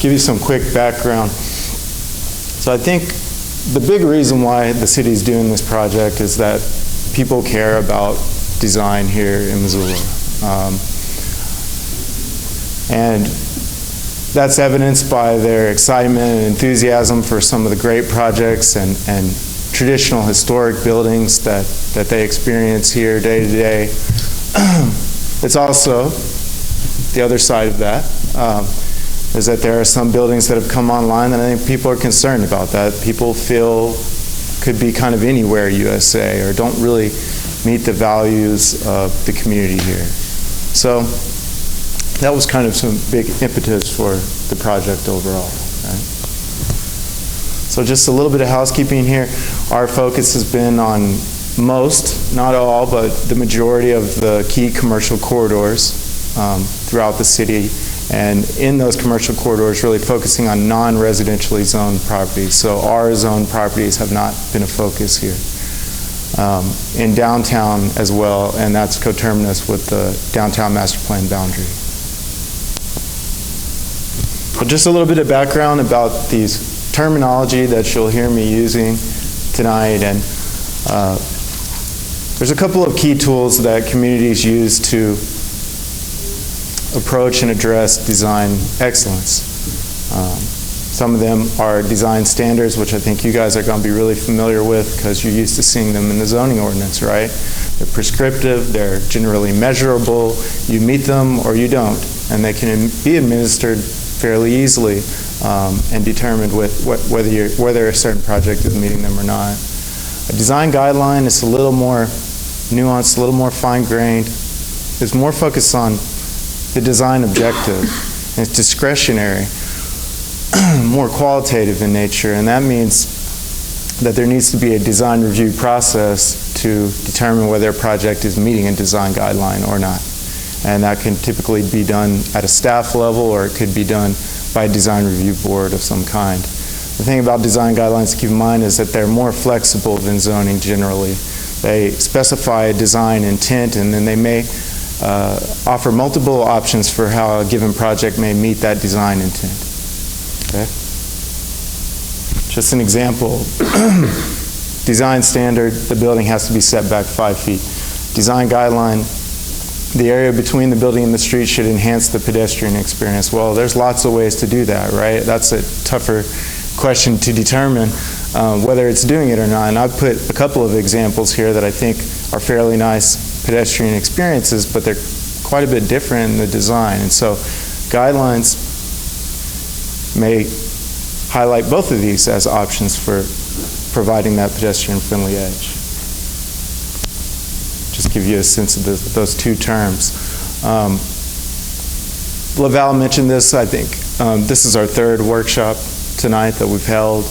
give you some quick background. So I think the big reason why the city is doing this project is that people care about design here in Missoula. And that's evidenced by their excitement and enthusiasm for some of the great projects and traditional historic buildings that they experience here day to day. It's also, the other side of that, is that there are some buildings that have come online that I think people are concerned about, that people feel could be kind of anywhere USA or don't really meet the values of the community here. So that was kind of some big impetus for the project overall. Right? So just a little bit of housekeeping here. Our focus has been on most, not all, but the majority of the key commercial corridors throughout the city, and in those commercial corridors really focusing on non-residentially zoned properties. So our zoned properties have not been a focus here. In downtown as well, and that's coterminous with the downtown master plan boundary. But just a little bit of background about these terminology that you'll hear me using tonight. And there's a couple of key tools that communities use to approach and address design excellence. Some of them are design standards, which I think you guys are going to be really familiar with because you're used to seeing them in the zoning ordinance, right? They're prescriptive, they're generally measurable, you meet them or you don't, and they can be administered fairly easily and determined with whether a certain project is meeting them or not. A design guideline is a little more nuanced, a little more fine-grained. It's more focused on the design objective, and it's discretionary, more qualitative in nature, and that means that there needs to be a design review process to determine whether a project is meeting a design guideline or not. And that can typically be done at a staff level, or it could be done by a design review board of some kind. The thing about design guidelines to keep in mind is that they're more flexible than zoning generally. They specify a design intent, and then they may offer multiple options for how a given project may meet that design intent. Okay? Just an example. Design standard, the building has to be set back 5 feet. Design guideline, the area between the building and the street should enhance the pedestrian experience. Well, there's lots of ways to do that, right? That's a tougher question to determine whether it's doing it or not. And I've put a couple of examples here that I think are fairly nice pedestrian experiences, but they're quite a bit different in the design. And so guidelines may highlight both of these as options for providing that pedestrian-friendly edge. Just give you a sense of those two terms. Laval mentioned this, I think. This is our third workshop tonight that we've held.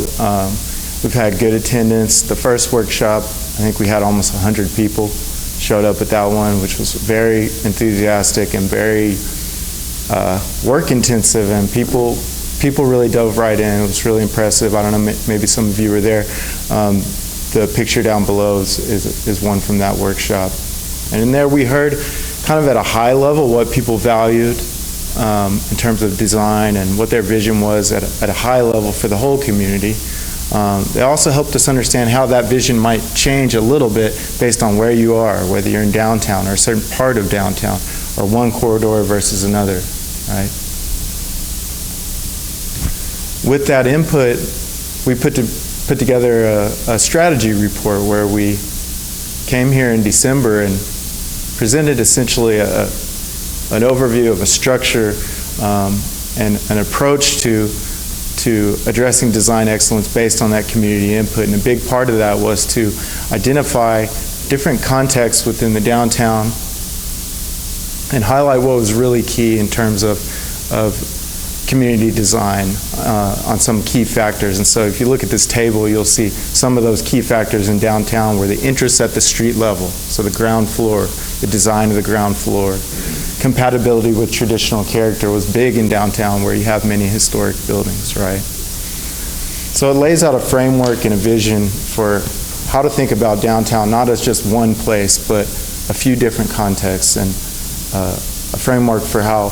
We've had good attendance. The first workshop, I think we had almost 100 people showed up at that one, which was very enthusiastic and very work-intensive, and people really dove right in. It was really impressive. I don't know, maybe some of you were there. The picture down below is one from that workshop. And in there we heard kind of at a high level what people valued in terms of design and what their vision was at a high level for the whole community. They also helped us understand how that vision might change a little bit based on where you are, whether you're in downtown or a certain part of downtown, or one corridor versus another, right? With that input, we put together a strategy report where we came here in December and presented essentially an overview of a structure and an approach to to addressing design excellence based on that community input. And a big part of that was to identify different contexts within the downtown and highlight what was really key in terms of community design on some key factors. And so if you look at this table, you'll see some of those key factors in downtown were the interests at the street level, so the ground floor, the design of the ground floor. Compatibility with traditional character was big in downtown where you have many historic buildings, right? So it lays out a framework and a vision for how to think about downtown, not as just one place, but a few different contexts, and a framework for how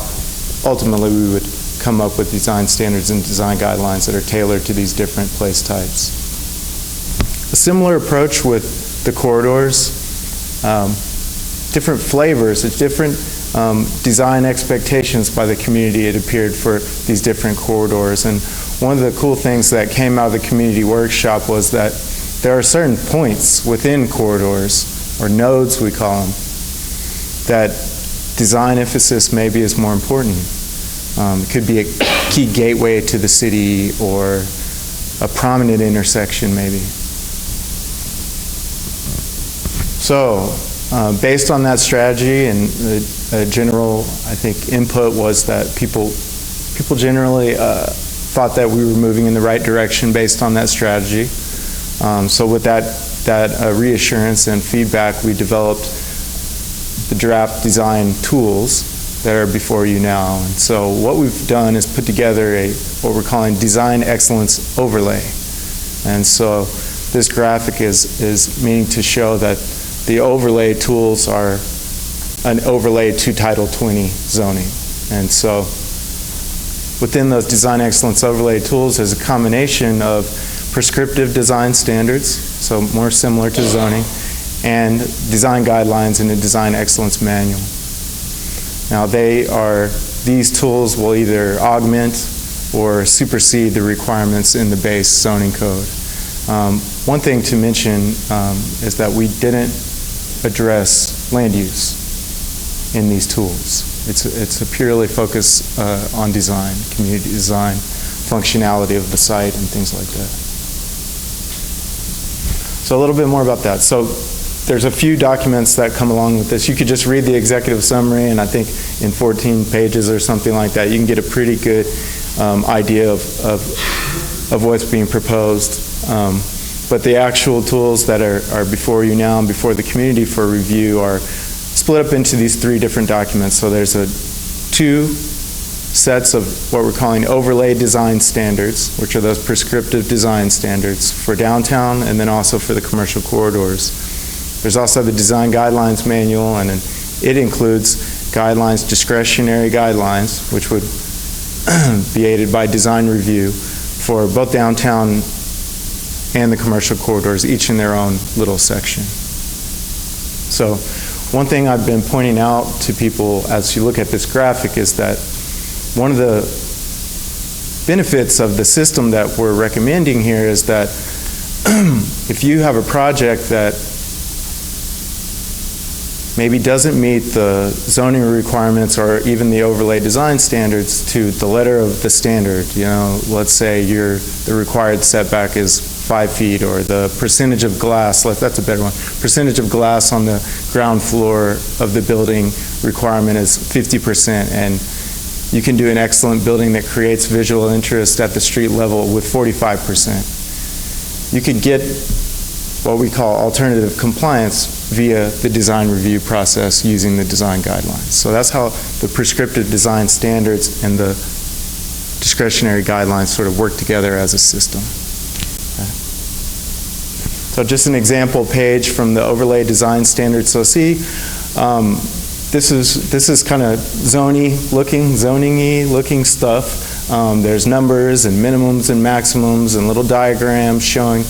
ultimately we would come up with design standards and design guidelines that are tailored to these different place types. A similar approach with the corridors, different flavors, different design expectations by the community, it appeared, for these different corridors. And one of the cool things that came out of the community workshop was that there are certain points within corridors, or nodes we call them, that design emphasis maybe is more important. It could be a key gateway to the city or a prominent intersection maybe. So based on that strategy, and the general, I think, input was that people generally thought that we were moving in the right direction based on that strategy. So with that reassurance and feedback, we developed the draft design tools that are before you now. And so what we've done is put together what we're calling design excellence overlay. And so this graphic is meaning to show that the overlay tools are an overlay to Title 20 zoning. And so within those design excellence overlay tools is a combination of prescriptive design standards, so more similar to zoning, and design guidelines in a design excellence manual. Now these tools will either augment or supersede the requirements in the base zoning code. One thing to mention is that we didn't address land use in these tools. It's a purely focus on design, community design, functionality of the site, and things like that. So a little bit more about that. So there's a few documents that come along with this. You could just read the executive summary, and I think in 14 pages or something like that, you can get a pretty good idea of what's being proposed. But the actual tools that are before you now and before the community for review are split up into these three different documents. So there's two sets of what we're calling overlay design standards, which are those prescriptive design standards for downtown and then also for the commercial corridors. There's also the design guidelines manual, and it includes guidelines, discretionary guidelines, which would be aided by design review for both downtown and the commercial corridors, each in their own little section. So one thing I've been pointing out to people as you look at this graphic is that one of the benefits of the system that we're recommending here is that if you have a project that maybe doesn't meet the zoning requirements or even the overlay design standards to the letter of the standard, you know, let's say the required setback is 5 feet, or the percentage of glass, that's a better one, percentage of glass on the ground floor of the building requirement is 50%, and you can do an excellent building that creates visual interest at the street level with 45%. You could get what we call alternative compliance via the design review process using the design guidelines. So that's how the prescriptive design standards and the discretionary guidelines sort of work together as a system. Okay. So just an example page from the overlay design standards. So see, this is kind of zoning-y looking stuff. There's numbers and minimums and maximums and little diagrams showing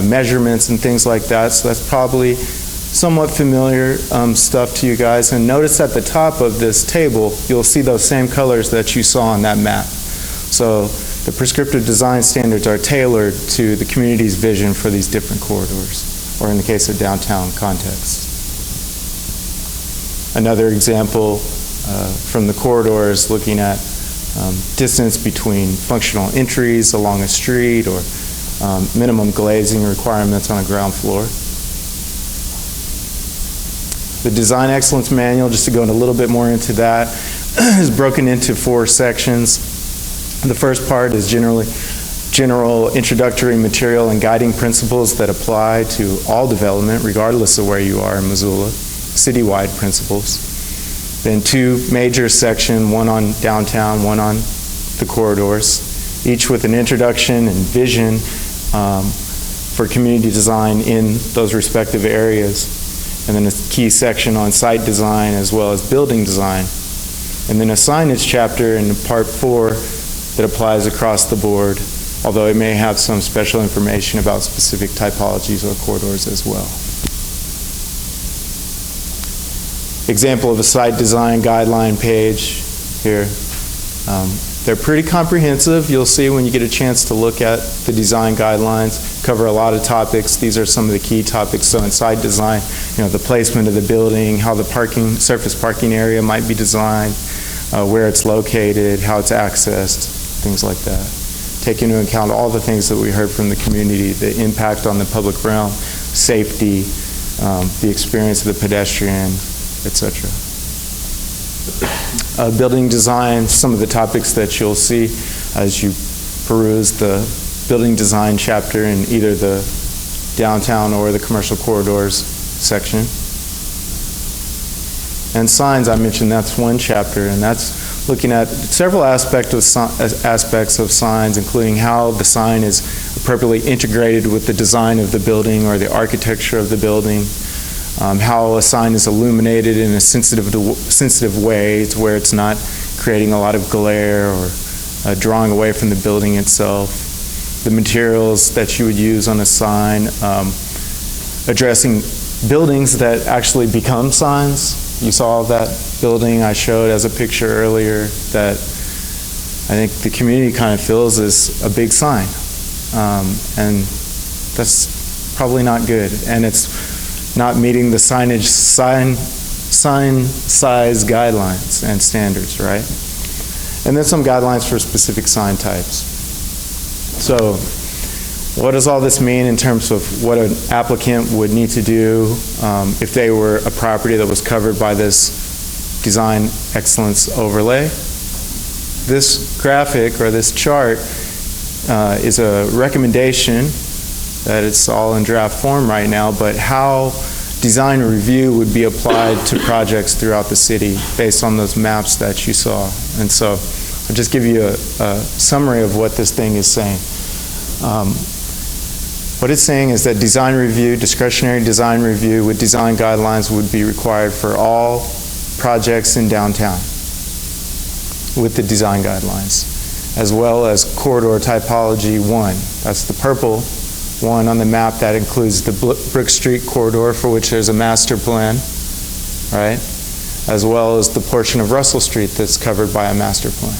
measurements and things like that. So that's probably somewhat familiar stuff to you guys. And notice at the top of this table, you'll see those same colors that you saw on that map. So the prescriptive design standards are tailored to the community's vision for these different corridors, or in the case of downtown context. Another example from the corridors, looking at distance between functional entries along a street, or minimum glazing requirements on a ground floor. The Design Excellence Manual, just to go a little bit more into that, is broken into 4 sections. The first part is general introductory material and guiding principles that apply to all development, regardless of where you are in Missoula, citywide principles. Then 2 major sections, one on downtown, one on the corridors, each with an introduction and vision for community design in those respective areas. And then a key section on site design as well as building design. And then a signage chapter in part 4 that applies across the board, although it may have some special information about specific typologies or corridors as well. Example of a site design guideline page here. They're pretty comprehensive. You'll see when you get a chance to look at the design guidelines, cover a lot of topics. These are some of the key topics. So in site design, the placement of the building, how the surface parking area might be designed, where it's located, how it's accessed, things like that. Take into account all the things that we heard from the community, the impact on the public realm, safety, the experience of the pedestrian, etc. Building design, some of the topics that you'll see as you peruse the building design chapter in either the downtown or the commercial corridors section. And signs, I mentioned that's one chapter, and that's looking at several aspects of signs, including how the sign is appropriately integrated with the design of the building or the architecture of the building. How a sign is illuminated in a sensitive way to where it's not creating a lot of glare or drawing away from the building itself. The materials that you would use on a sign, addressing buildings that actually become signs. You saw that building I showed as a picture earlier that I think the community kind of feels is a big sign. And that's probably not good. And it's not meeting the sign size guidelines and standards, right? And then some guidelines for specific sign types. So what does all this mean in terms of what an applicant would need to do if they were a property that was covered by this design excellence overlay? This graphic or this chart is a recommendation that it's all in draft form right now, but how design review would be applied to projects throughout the city based on those maps that you saw. And so I'll just give you a summary of what this thing is saying. What it's saying is that design review, discretionary design review with design guidelines would be required for all projects in downtown with the design guidelines, as well as corridor typology 1. That's the purple one on the map that includes the Brook Street corridor, for which there's a master plan, right? As well as the portion of Russell Street that's covered by a master plan.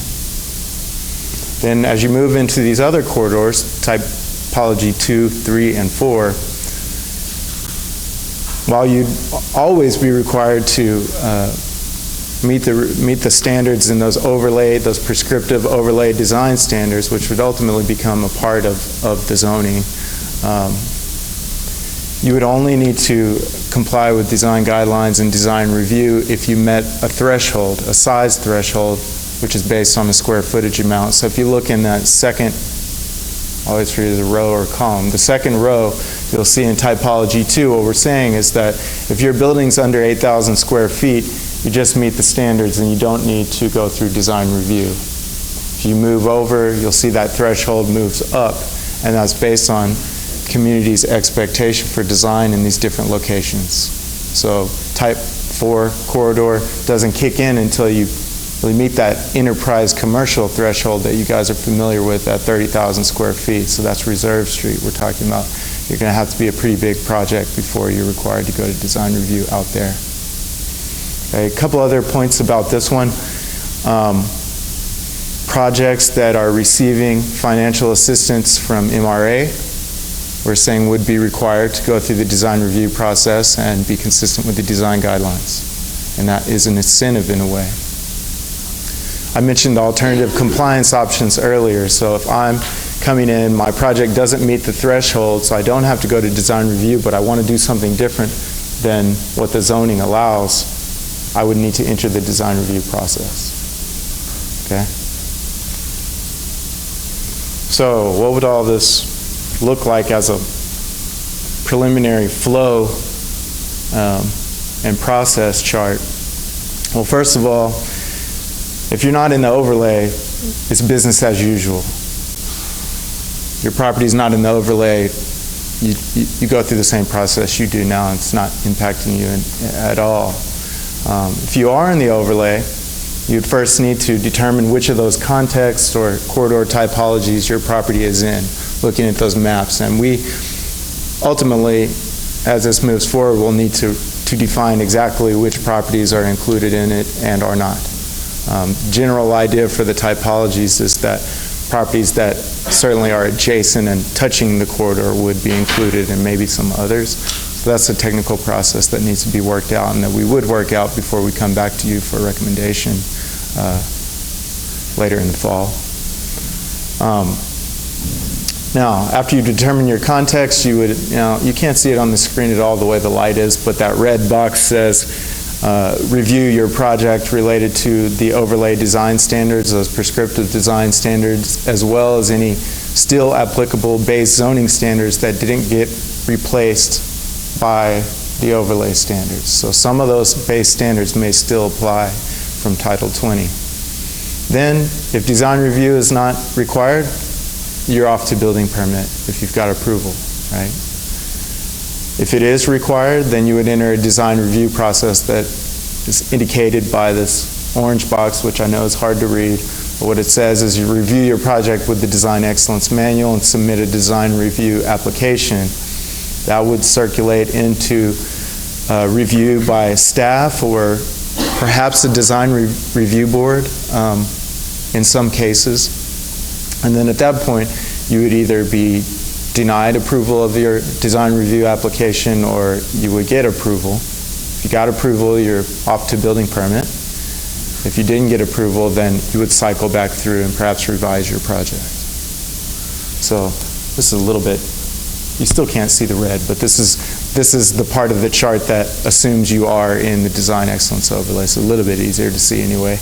Then as you move into these other corridors, typology 2, 3, and 4, while you'd always be required to meet the standards in those prescriptive overlay design standards, which would ultimately become a part of the zoning, you would only need to comply with design guidelines and design review if you met a threshold, a size threshold, which is based on the square footage amount. So if you look in that second, I always read it as a row or a column, the second row, you'll see in typology 2, what we're saying is that if your building's under 8,000 square feet, you just meet the standards and you don't need to go through design review. If you move over, you'll see that threshold moves up, and that's based on community's expectation for design in these different locations. So type 4 corridor doesn't kick in until you really meet that enterprise commercial threshold that you guys are familiar with at 30,000 square feet. So that's Reserve Street we're talking about. You're going to have to be a pretty big project before you're required to go to design review out there. Okay, a couple other points about this one. Projects that are receiving financial assistance from MRA, we're saying would be required to go through the design review process and be consistent with the design guidelines. And that is an incentive in a way. I mentioned the alternative compliance options earlier. So if I'm coming in, my project doesn't meet the threshold, so I don't have to go to design review, but I want to do something different than what the zoning allows, I would need to enter the design review process. Okay? So what would all this look like as a preliminary flow and process chart? Well, first of all, if you're not in the overlay, it's business as usual. Your property is not in the overlay, you go through the same process you do now. It's not impacting you at all. If you are in the overlay, you'd first need to determine which of those contexts or corridor typologies your property is in, looking at those maps. And we ultimately, as this moves forward, will need to define exactly which properties are included in it and are not. General idea for the typologies is that properties that certainly are adjacent and touching the corridor would be included, and maybe some others. So that's a technical process that needs to be worked out, and that we would work out before we come back to you for a recommendation later in the fall. Now, after you determine your context, you would, you can't see it on the screen at all the way the light is, but that red box says review your project related to the overlay design standards, those prescriptive design standards, as well as any still applicable base zoning standards that didn't get replaced by the overlay standards. So some of those base standards may still apply from Title 20. Then, if design review is not required, you're off to building permit if you've got approval, right? If it is required, then you would enter a design review process that is indicated by this orange box, which I know is hard to read, but what it says is you review your project with the Design Excellence Manual and submit a design review application. That would circulate into review by staff or perhaps a design review board in some cases. And then at that point, you would either be denied approval of your design review application, or you would get approval. If you got approval, you're off to building permit. If you didn't get approval, then you would cycle back through and perhaps revise your project. So this is a little bit, you still can't see the red, but this is the part of the chart that assumes you are in the design excellence overlay. So a little bit easier to see anyway.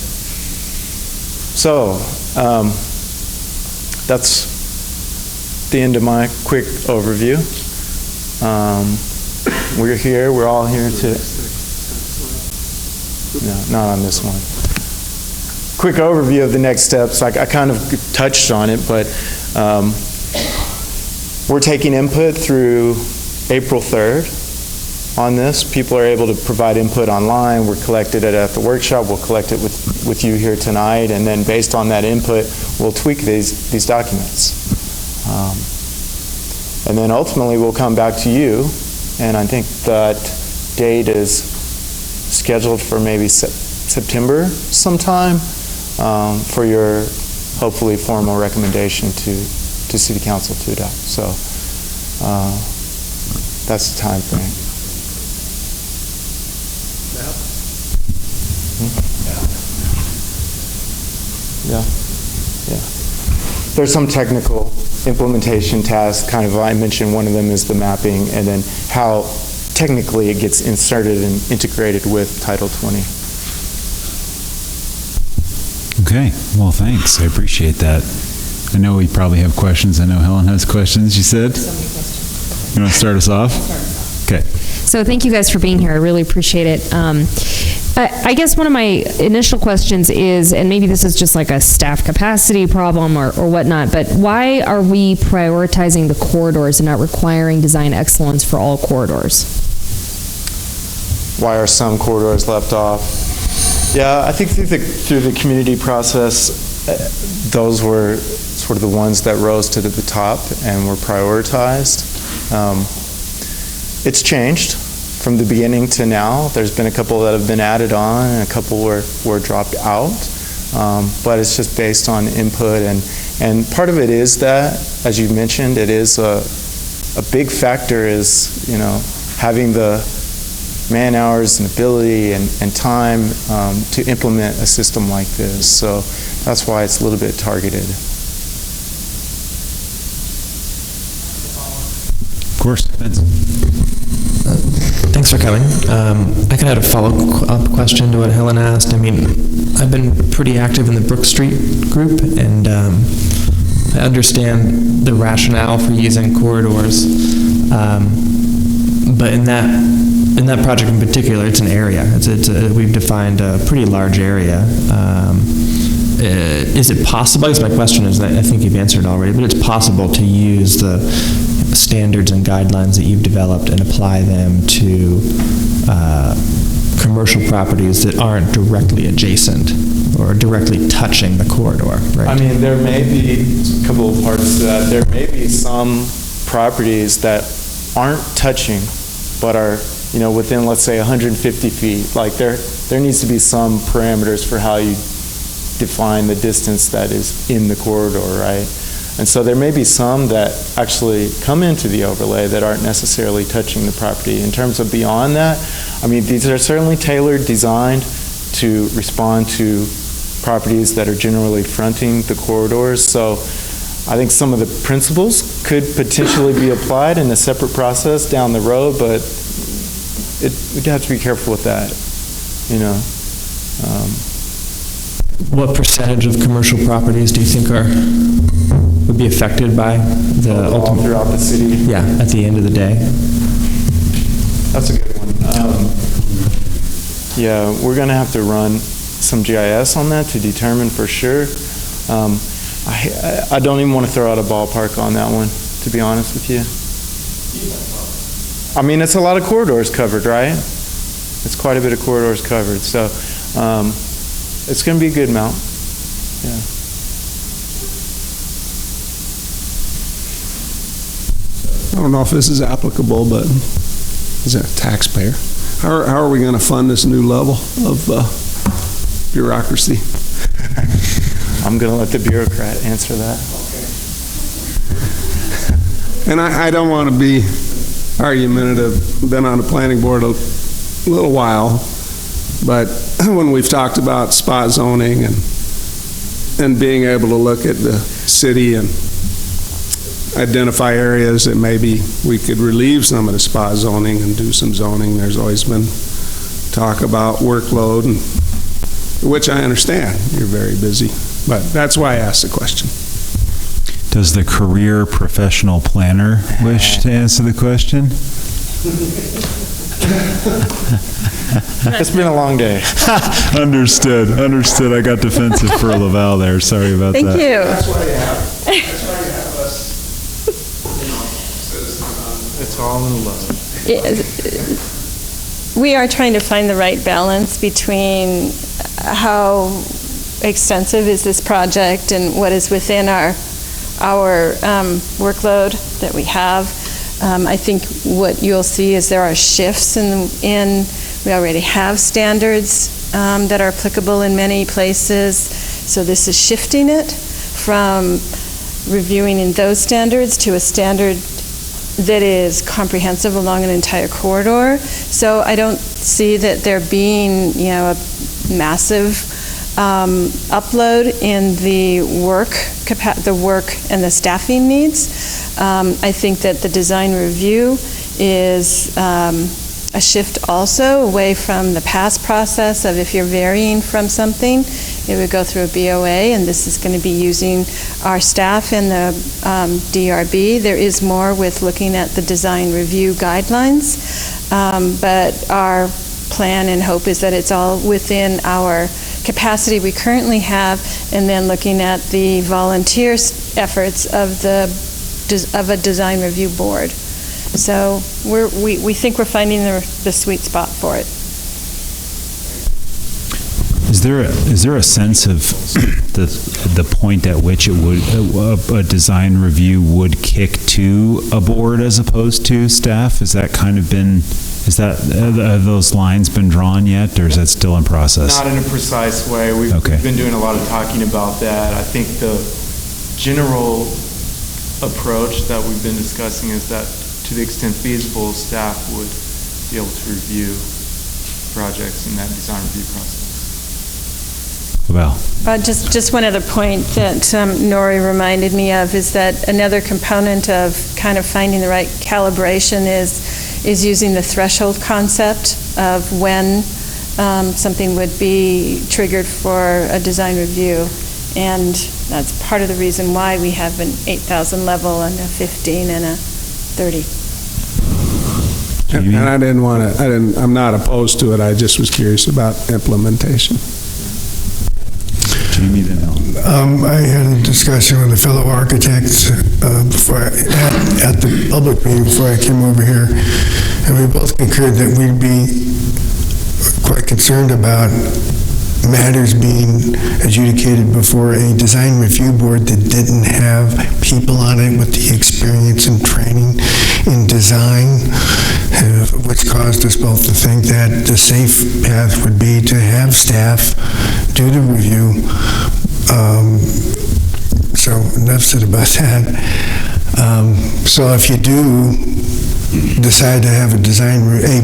So that's the end of my quick overview. We're here, we're all here to, no, not on this one. Quick overview of the next steps. I kind of touched on it, but we're taking input through April 3rd on this. People are able to provide input online. We're collected it at the workshop. We'll collect it with you here tonight, and then based on that input, we'll tweak these documents. And then ultimately we'll come back to you, and I think that date is scheduled for maybe September sometime for your hopefully formal recommendation to City Council to adopt. So that's the time frame. Yeah. There's some technical implementation tasks, kind of, I mentioned one of them is the mapping, and then how technically it gets inserted and integrated with Title 20. Okay, well, thanks. I appreciate that. I know we probably have questions. I know Helen has questions, you said. So many questions. You want to start us off? Okay. So thank you guys for being here. I really appreciate it. I guess one of my initial questions is, and maybe this is just like a staff capacity problem or whatnot, but why are we prioritizing the corridors and not requiring design excellence for all corridors? Why are some corridors left off? Yeah, I think through the community process, those were sort of the ones that rose to the top and were prioritized. It's changed from the beginning to now. There's been a couple that have been added on and a couple were dropped out. But it's just based on input, and part of it is that, as you mentioned, it is a big factor is, having the man-hours and ability and time to implement a system like this. So that's why it's a little bit targeted. Of course, Vince. Thanks for coming. I kind of had a follow-up question to what Helen asked. I mean, I've been pretty active in the Brook Street group, and I understand the rationale for using corridors. But in that project in particular, it's an area. We've defined a pretty large area. Is it possible? I guess my question is, I think you've answered it already, but it's possible to use the standards and guidelines that you've developed and apply them to commercial properties that aren't directly adjacent or directly touching the corridor, right? I mean, there may be a couple of parts to that. There may be some properties that aren't touching, but are, within, let's say, 150 feet. Like there needs to be some parameters for how you define the distance that is in the corridor, right? And so there may be some that actually come into the overlay that aren't necessarily touching the property. In terms of beyond that, I mean, these are certainly tailored, designed to respond to properties that are generally fronting the corridors. So I think some of the principles could potentially be applied in a separate process down the road, but we'd have to be careful with that, What percentage of commercial properties do you think would be affected by the ultimate throughout the city? Yeah, at the end of the day. That's a good one. Yeah, we're going to have to run some GIS on that to determine for sure. I don't even want to throw out a ballpark on that one, to be honest with you. I mean, it's a lot of corridors covered, right? It's quite a bit of corridors covered, so it's going to be a good amount. Yeah. I don't know if this is applicable, but as a taxpayer, how are we going to fund this new level of bureaucracy? I'm going to let the bureaucrat answer that. And I don't want to be argumentative. Been on the planning board a little while, but when we've talked about spot zoning and being able to look at the city and identify areas that maybe we could relieve some of the spot zoning and do some zoning, there's always been talk about workload, which I understand. You're very busy, but that's why I asked the question. Does the career professional planner wish to answer the question? It's been a long day. Understood. I got defensive for Laval there. Sorry about that. Thank you. That's why you have us, citizens. It's all in love. We are trying to find the right balance between how extensive is this project and what is within our workload that we have. I think what you'll see is there are shifts we already have standards that are applicable in many places, so this is shifting it from reviewing in those standards to a standard that is comprehensive along an entire corridor. So I don't see that there being, a massive upload in the work and the staffing needs. I think that the design review is a shift also away from the past process of if you're varying from something, it would go through a BOA, and this is going to be using our staff in the DRB. There is more with looking at the design review guidelines, but our plan and hope is that it's all within our capacity we currently have, and then looking at the volunteer efforts of a design review board. So we think we're finding the sweet spot for it. Is there a sense of the point at which it would a design review would kick to a board as opposed to staff? Has that kind of been? Have those lines been drawn yet, or is that still in process? Not in a precise way. We've been doing a lot of talking about that. I think the general approach that we've been discussing is that to the extent feasible, staff would be able to review projects in that design review process. Val. Just one other point that Nori reminded me of is that another component of kind of finding the right calibration is using the threshold concept of when something would be triggered for a design review. And that's part of the reason why we have an 8,000 level and a 15 and a 30. And I'm not opposed to it, I just was curious about implementation. Jamie, then Ellen. I had a discussion with a fellow architect at the public meeting before I came over here, and we both concurred that we'd be quite concerned about matters being adjudicated before a design review board that didn't have people on it with the experience and training in design, which caused us both to think that the safe path would be to have staff do the review. So enough said about that. So if you do decide to have a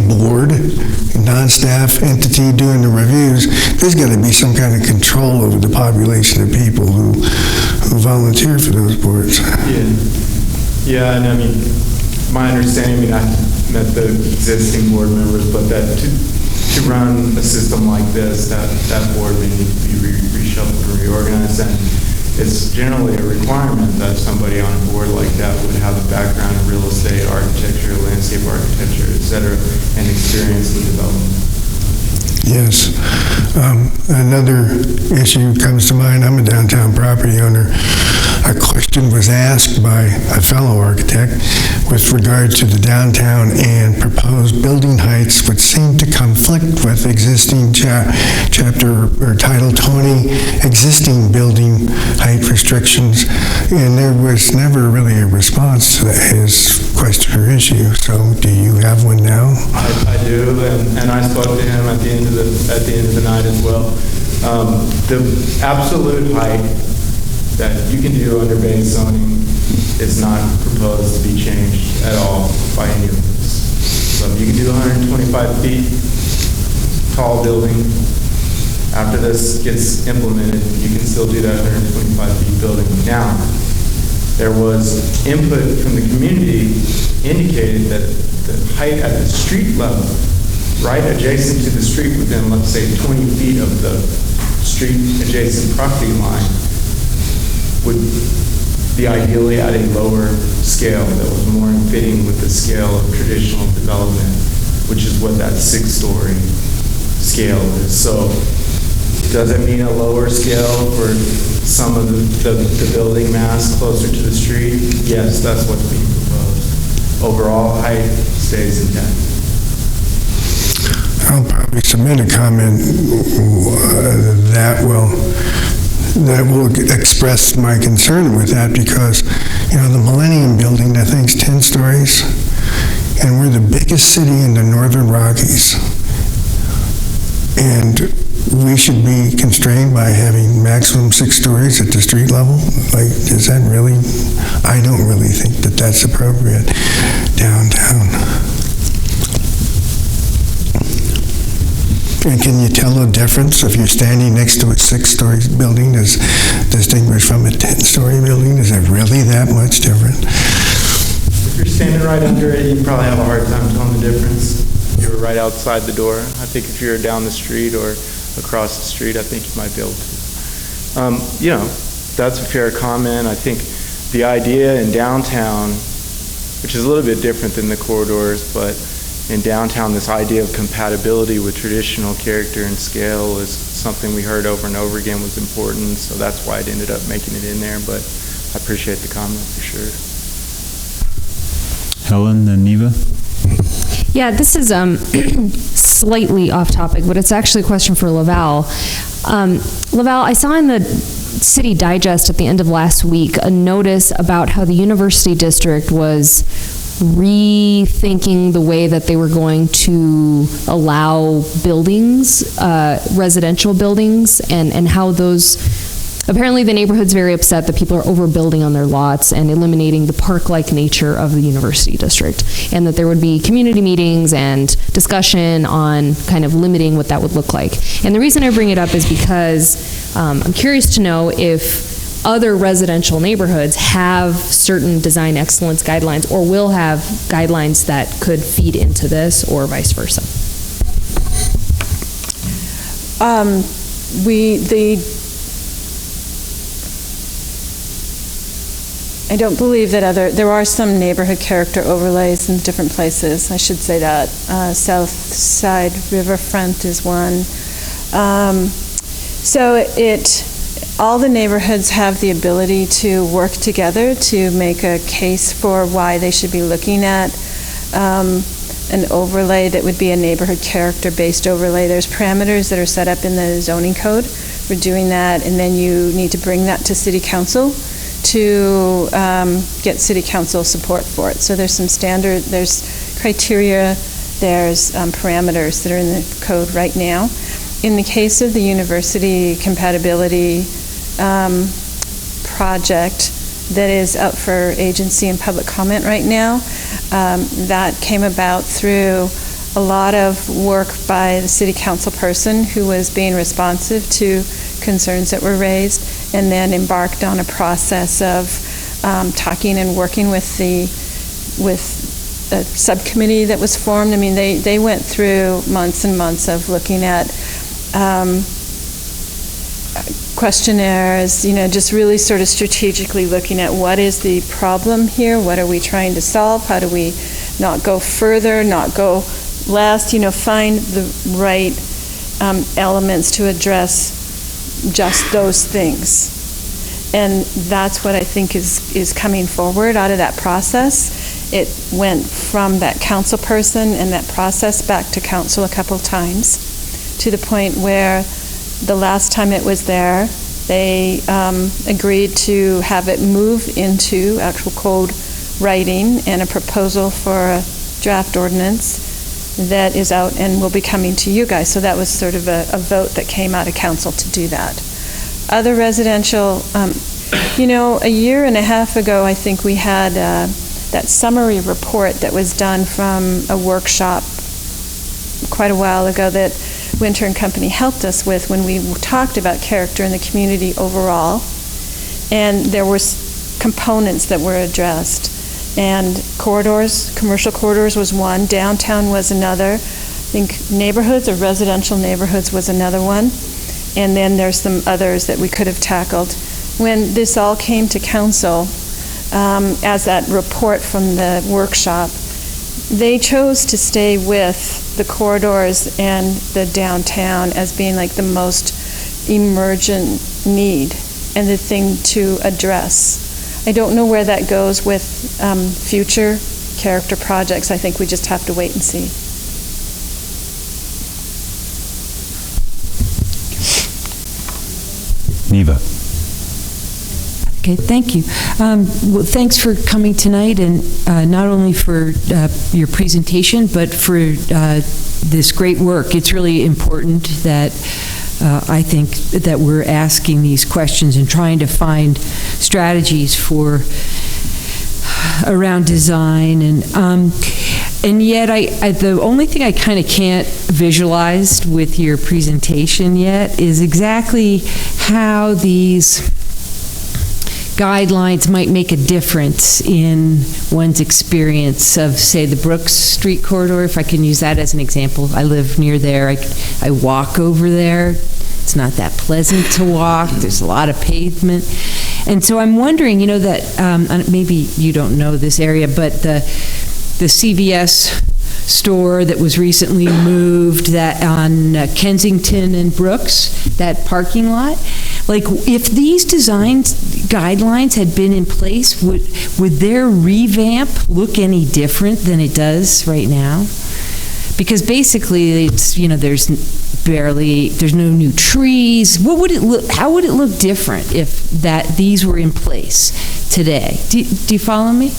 board, a non-staff entity doing the reviews, there's got to be some kind of control over the population of people who volunteer for those boards. Yeah, and I mean, my understanding, I met the existing board members, but that to run a system like this, that board may need to be reshuffled or reorganized, and it's generally a requirement that somebody on a board like that would have a background in real estate, architecture, landscape architecture, et cetera, and experience with development. Yes. Another issue comes to mind. I'm a downtown property owner. A question was asked by a fellow architect with regard to the downtown and proposed building heights, which seemed to conflict with existing chapter or Title 20 existing building height restrictions, and there was never really a response to his question or issue. So, do you have one now? I do, and I spoke to him at the end of the night as well. The absolute height that you can do under base zoning is not proposed to be changed at all by any of this. So you can do 125 feet tall building. After this gets implemented, you can still do that 125 feet building. Now, there was input from the community indicated that the height at the street level, right adjacent to the street within, let's say, 20 feet of the street adjacent property line, would be ideally at a lower scale that was more in fitting with the scale of traditional development, which is what that 6-story scale is. So does it mean a lower scale for some of the building mass closer to the street? Yes, that's what's being proposed. Overall height stays intact. I'll probably submit a comment that will express my concern with that, because, the Millennium Building, I think, is 10 stories, and we're the biggest city in the Northern Rockies. And we should be constrained by having maximum 6 stories at the street level? Like, is that really? I don't really think that that's appropriate downtown. And can you tell a difference if you're standing next to a 6-story building as distinguished from a 10-story building? Is it really that much different? If you're standing right under it, you probably have a hard time telling the difference. You're right outside the door. I think if you're down the street or across the street, I think you might be able to. That's a fair comment. I think the idea in downtown, which is a little bit different than the corridors, but in downtown, this idea of compatibility with traditional character and scale is something we heard over and over again was important, so that's why it ended up making it in there, but I appreciate the comment for sure. Helen, then Neva. Yeah, this is slightly off topic, but it's actually a question for Laval. Laval, I saw in the City Digest at the end of last week a notice about how the University District was rethinking the way that they were going to allow buildings, residential buildings, and how those Apparently, the neighborhood's very upset that people are overbuilding on their lots and eliminating the park-like nature of the university district, and that there would be community meetings and discussion on kind of limiting what that would look like. And the reason I bring it up is because I'm curious to know if other residential neighborhoods have certain design excellence guidelines or will have guidelines that could feed into this, or vice versa. I don't believe that there are some neighborhood character overlays in different places. I should say that. South Side Riverfront is one. All the neighborhoods have the ability to work together to make a case for why they should be looking at an overlay that would be a neighborhood character-based overlay. There's parameters that are set up in the zoning code for doing that, and then you need to bring that to City Council to get City Council support for it. So there's some there's criteria, there's parameters that are in the code right now. In the case of the university compatibility project that is up for agency and public comment right now, that came about through a lot of work by the City Council person who was being responsive to concerns that were raised, and then embarked on a process of talking and working with a subcommittee that was formed. I mean, they went through months and months of looking at questionnaires, just really sort of strategically looking at what is the problem here, what are we trying to solve, how do we not go further, not go less, find the right elements to address just those things. And that's what I think is coming forward out of that process. It went from that council person and that process back to council a couple times, to the point where the last time it was there, they agreed to have it move into actual code writing and a proposal for a draft ordinance that is out and will be coming to you guys. So that was sort of a vote that came out of council to do that. Other residential, a year and a half ago, I think we had that summary report that was done from a workshop quite a while ago that Winter and Company helped us with when we talked about character in the community overall. And there were components that were addressed. And corridors, commercial corridors was one, downtown was another. I think neighborhoods or residential neighborhoods was another one. And then there's some others that we could have tackled. When this all came to council, as that report from the workshop, they chose to stay with the corridors and the downtown as being like the most emergent need and the thing to address. I don't know where that goes with future character projects. I think we just have to wait and see. Neva. Okay, thank you. Well, thanks for coming tonight, and not only for your presentation, but for this great work. It's really important that I think that we're asking these questions and trying to find strategies for around design, and yet the only thing I kind of can't visualize with your presentation yet is exactly how these guidelines might make a difference in one's experience of, say, the Brooks Street corridor, if I can use that as an example. I live near there. I walk over there. It's not that pleasant to walk. There's a lot of pavement. And so I'm wondering, that maybe you don't know this area, but the CVS store that was recently moved that on Kensington and Brooks, that parking lot, like if these design guidelines had been in place, would their revamp look any different than it does right now? Because basically it's, there's no new trees. What would it look, how would it look different if these were in place today? Do you follow me?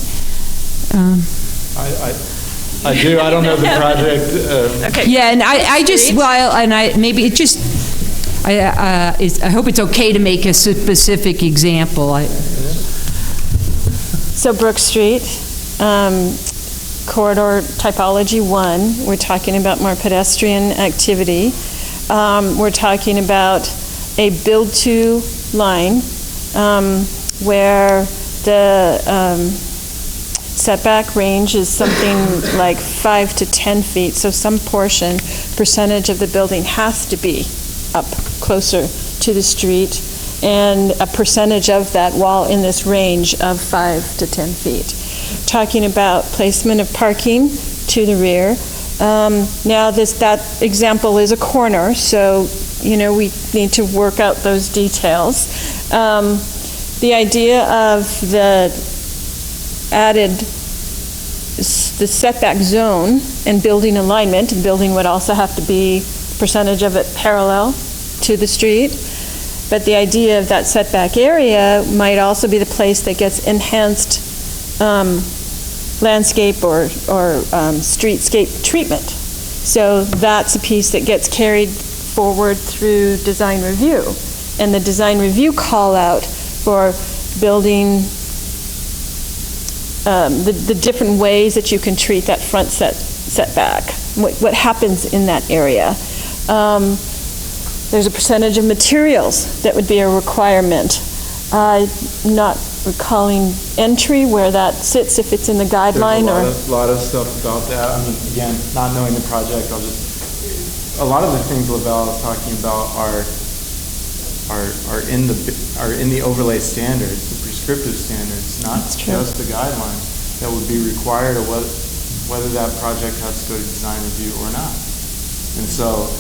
I do. I don't know the project. Okay. Yeah, and I I hope it's okay to make a specific example. So Brook Street, corridor typology 1, we're talking about more pedestrian activity. We're talking about a build-to line where the setback range is something like 5 to 10 feet, so some percentage of the building has to be up closer to the street, and a percentage of that wall in this range of 5 to 10 feet. Talking about placement of parking to the rear. Now that example is a corner, so we need to work out those details. The idea of the setback zone and building alignment, and building would also have to be percentage of it parallel to the street. But the idea of that setback area might also be the place that gets enhanced landscape or streetscape treatment. So that's a piece that gets carried forward through design review. And the design review call out for building the different ways that you can treat that front setback, what happens in that area. There's a percentage of materials that would be a requirement. Not recalling entry, where that sits, if it's in the guideline. There's a lot of stuff about that. I mean, again, not knowing the project, a lot of the things Lavelle is talking about are in the overlay standards, the prescriptive standards, not just the guidelines that would be required, or whether that project has to go to design review or not. And so,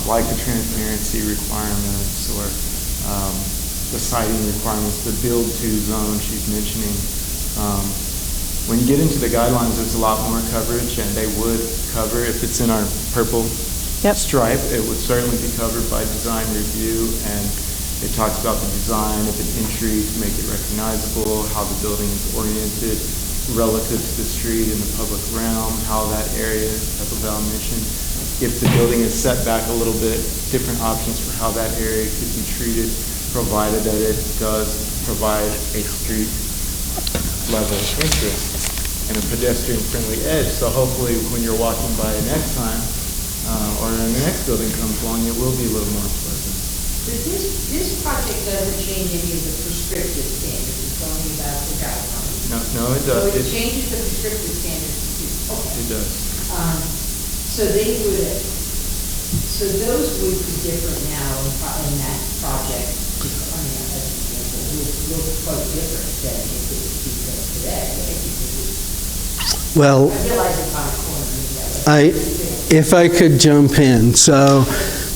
like the transparency requirements or the siting requirements, the build-to zone she's mentioning. When you get into the guidelines, there's a lot more coverage, and they would cover, if it's in our purple stripe, it would certainly be covered by design review, and it talks about the design of an entry to make it recognizable, how the building is oriented relative to the street and the public realm, how that area, as Lavelle mentioned, if the building is set back a little bit, different options for how that area could be treated, provided that it does provide a street level interest and a pedestrian friendly edge. So hopefully when you're walking by next time, or when the next building comes along, it will be a little more pleasant. This project doesn't change any of the prescriptive standards, it's only about the guidelines. No, it does. So it changes the prescriptive standards too. Okay. It does. So those would be different now in that project. I mean, as an example, would look quite different than if it was today. Well, I realize it's on a corner. if I could jump in. So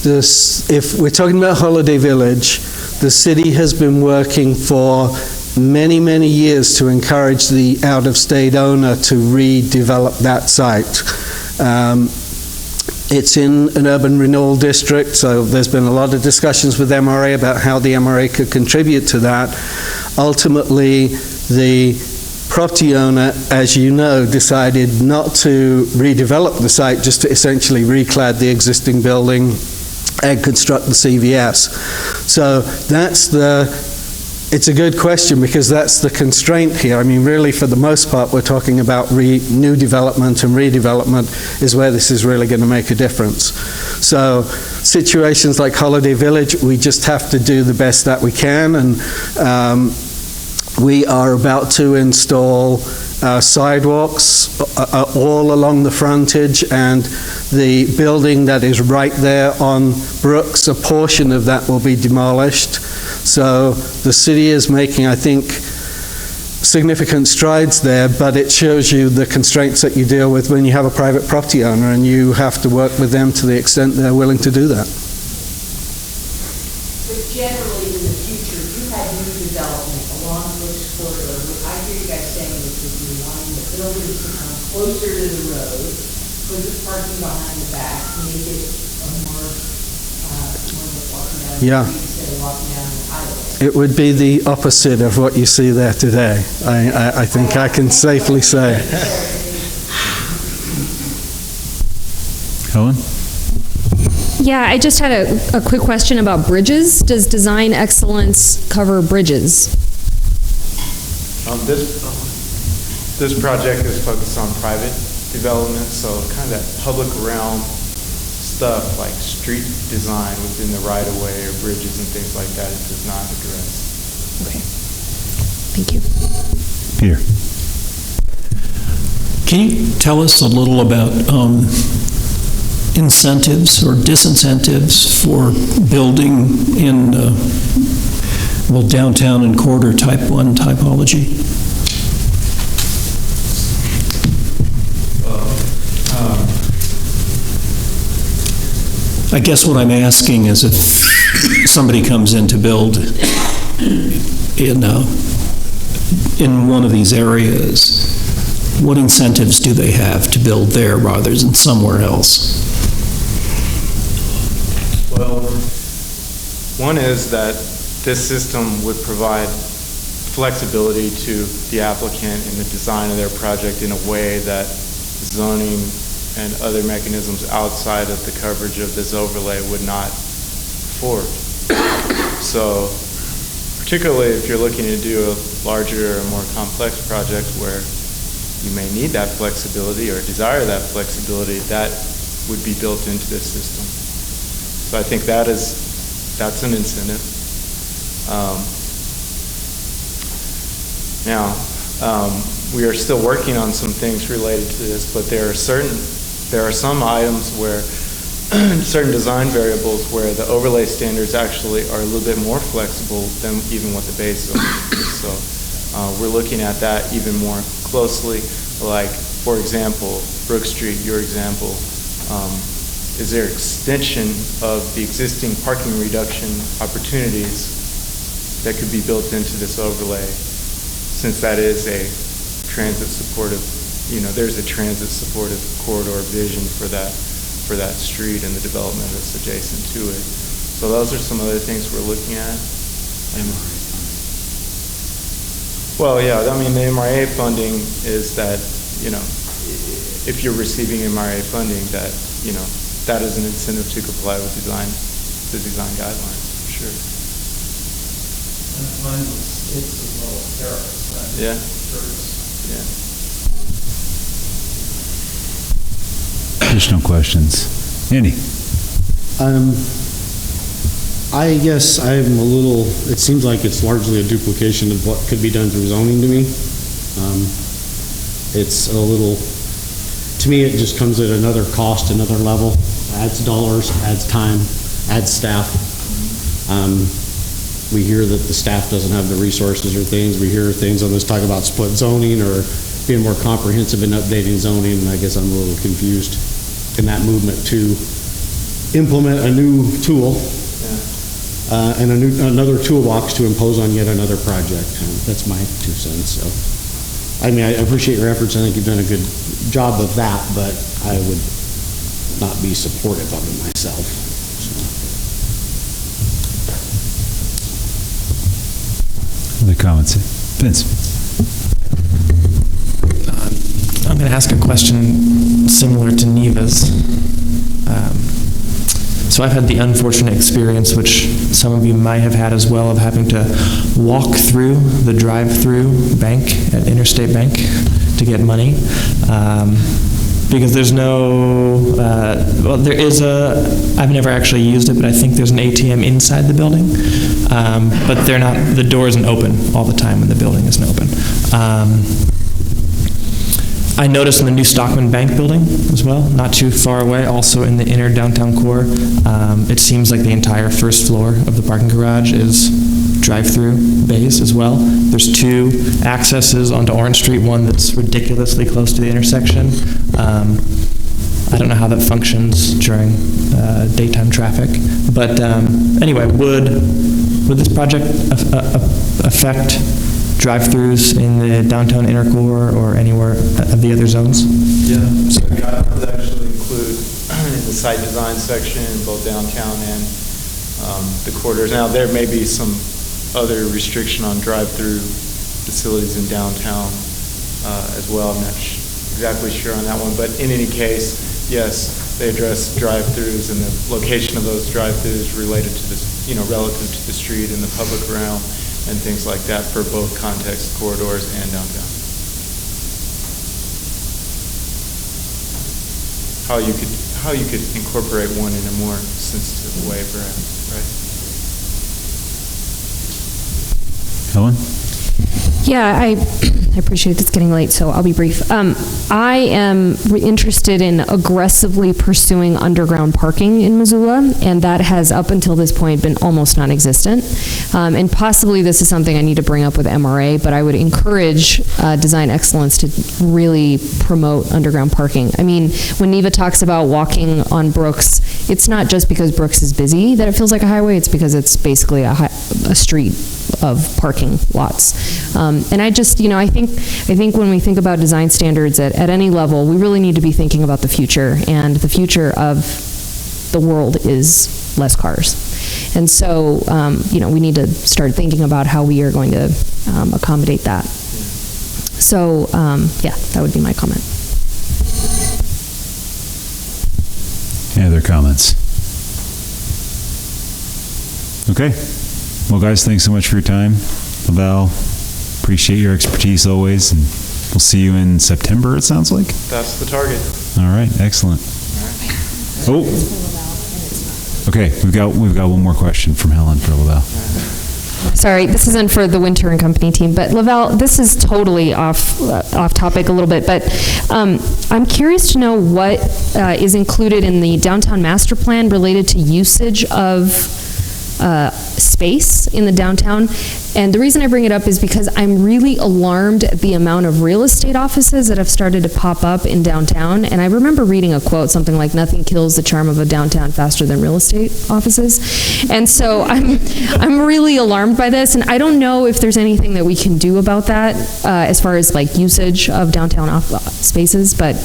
if we're talking about Holiday Village, the city has been working for many, many years to encourage the out-of-state owner to redevelop that site. It's in an urban renewal district, so there's been a lot of discussions with MRA about how the MRA could contribute to that. Ultimately, the property owner, as you know, decided not to redevelop the site, just to essentially reclad the existing building and construct the CVS. So it's a good question, because that's the constraint here. I mean, really, for the most part, we're talking about new development, and redevelopment is where this is really going to make a difference. So situations like Holiday Village, we just have to do the best that we can, and we are about to install sidewalks all along the frontage, and the building that is right there on Brooks, a portion of that will be demolished. So the city is making, I think, significant strides there, but it shows you the constraints that you deal with when you have a private property owner, and you have to work with them to the extent they're willing to do that. But generally, in the future, if you had new development along Brooks Corridor, what I hear you guys saying is that you're wanting the buildings to come closer to the road, put the parking behind the back, make it a more walking down the street instead of walking down the highway. It would be the opposite of what you see there today, I think I can safely say. Helen? Yeah, I just had a quick question about bridges. Does design excellence cover bridges? This project is focused on private development, so kind of that public realm stuff like street design within the right-of-way or bridges and things like that, it does not address. Okay. Thank you. Peter. Can you tell us a little about incentives or disincentives for building in, downtown and corridor type 1 typology? I guess what I'm asking is if somebody comes in to build in one of these areas, what incentives do they have to build there rather than somewhere else? Well, one is that this system would provide flexibility to the applicant in the design of their project in a way that zoning and other mechanisms outside of the coverage of this overlay would not afford. So, particularly if you're looking to do a larger or more complex project where you may need that flexibility or desire that flexibility, that would be built into this system. So I think that's an incentive. We are still working on some things related to this, but there are some items where certain design variables where the overlay standards actually are a little bit more flexible than even what the base zone is. So we're looking at that even more closely. Like, for example, Brook Street, your example, is there extension of the existing parking reduction opportunities that could be built into this overlay, since that is a transit supportive, there's a transit supportive corridor vision for that street and the development that's adjacent to it. So those are some other things we're looking at. Well, yeah, I mean, the MRA funding is that, if you're receiving MRA funding, that, that is an incentive to comply with the design guidelines, for sure. It's as well as terrorists, right? Yeah. Yeah. Additional questions? Andy? I guess I'm a little, it seems like it's largely a duplication of what could be done through zoning to me. It's a little, to me, it just comes at another cost, another level. Adds dollars, adds time, adds staff. We hear that the staff doesn't have the resources or things. We hear things on this talk about split zoning or being more comprehensive in updating zoning, and I guess I'm a little confused in that movement to implement a new tool and another toolbox to impose on yet another project. That's my 2 cents. So, I mean, I appreciate your efforts. I think you've done a good job of that, but I would not be supportive of it myself. Other comments? Vince? I'm going to ask a question similar to Neva's. So I've had the unfortunate experience, which some of you might have had as well, of having to walk through the drive-through bank at Interstate Bank to get money. Because there's no, well, there is I've never actually used it, but I think there's an ATM inside the building. But the door isn't open all the time when the building isn't open. I noticed in the new Stockman Bank building as well, not too far away, also in the inner downtown core, it seems like the entire first floor of the parking garage is drive-through bays as well. There's 2 accesses onto Orange Street, one that's ridiculously close to the intersection. I don't know how that functions during daytime traffic. But anyway, would this project affect drive-throughs in the downtown inner core or anywhere of the other zones? Yeah, so guidelines actually include in the site design section, both downtown and the corridors. Now, there may be some other restriction on drive-through facilities in downtown as well. I'm not exactly sure on that one, but in any case, yes, They address drive-throughs and the location of those drive-throughs related to this, relative to the street and the public realm and things like that for both context corridors and downtown. How you could incorporate one in a more sensitive way, perhaps, right? Helen? Yeah, I appreciate it's getting late, so I'll be brief. I am interested in aggressively pursuing underground parking in Missoula, and that has up until this point been almost non-existent. And possibly this is something I need to bring up with MRA, but I would encourage Design Excellence to really promote underground parking. I mean, when Neva talks about walking on Brooks, it's not just because Brooks is busy that it feels like a highway, it's because it's basically a street of parking lots. And I just, I think when we think about design standards at any level, we really need to be thinking about the future, and the future of the world is less cars. And so, we need to start thinking about how we are going to accommodate that. So, yeah, that would be my comment. Any other comments? Okay. Well, guys, thanks so much for your time. Lavelle, appreciate your expertise always, and we'll see you in September, it sounds like. That's the target. All right, excellent. Oh, okay, we've got one more question from Helen for Lavelle. Sorry, this isn't for the Winter and Company team, but Lavelle, this is totally off topic a little bit, but I'm curious to know what is included in the downtown master plan related to usage of space in the downtown. And the reason I bring it up is because I'm really alarmed at the amount of real estate offices that have started to pop up in downtown. And I remember reading a quote, something like, "Nothing kills the charm of a downtown faster than real estate offices." And so I'm really alarmed by this, and I don't know if there's anything that we can do about that as far as like usage of downtown spaces, but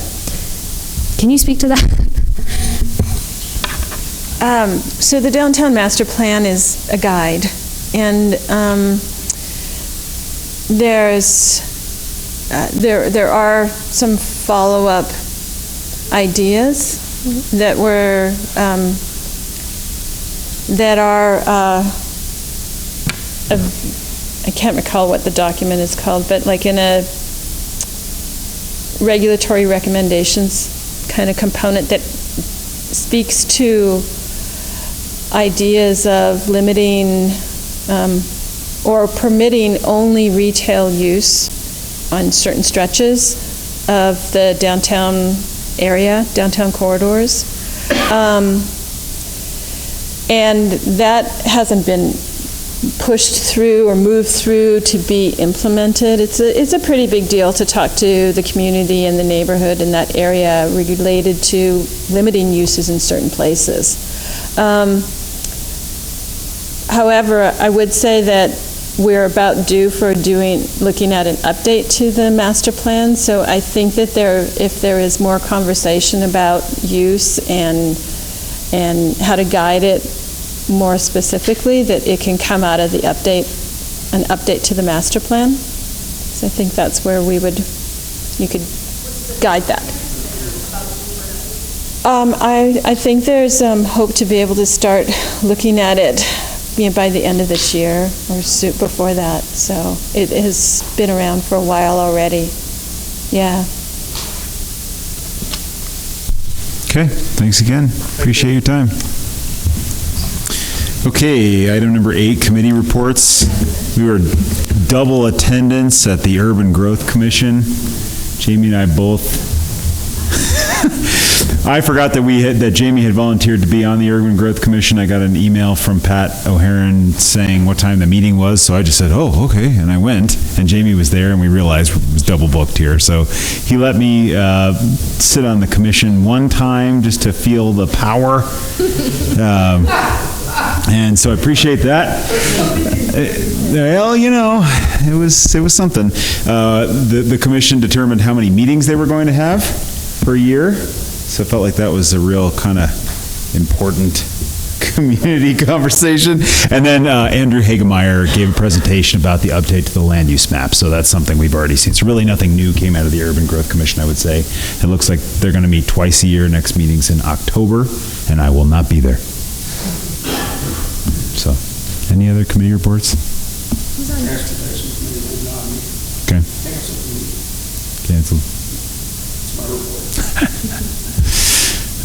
can you speak to that? So the downtown master plan is a guide, and there are some follow-up ideas that I can't recall what the document is called, but like in a regulatory recommendations kind of component that speaks to ideas of limiting or permitting only retail use on certain stretches of the downtown area, downtown corridors. And that hasn't been pushed through or moved through to be implemented. It's a pretty big deal to talk to the community and the neighborhood in that area related to limiting uses in certain places. However, I would say that we're about due for looking at an update to the master plan. So I think that if there is more conversation about use and how to guide it more specifically, that it can come out of an update to the master plan. So I think that's where you could guide that. I think there's hope to be able to start looking at it by the end of this year or before that. So it has been around for a while already. Yeah. Okay, thanks again. Appreciate your time. Okay, item number 8, committee reports. We were double attendance at the Urban Growth Commission. Jamie and I both. I forgot that Jamie had volunteered to be on the Urban Growth Commission. I got an email from Pat O'Haron saying what time the meeting was, so I just said, "Oh, okay," and I went, and Jamie was there, and we realized it was double booked here. So he let me sit on the commission one time just to feel the power. And so I appreciate that. Well, it was something. The commission determined how many meetings they were going to have per year. So I felt like that was a real kind of important community conversation. And then Andrew Hagemeyer gave a presentation about the update to the land use map. So that's something we've already seen. So really nothing new came out of the Urban Growth Commission, I would say. It looks like they're going to meet twice a year. Next meeting's in October, and I will not be there. So, any other committee reports? Okay. Canceled.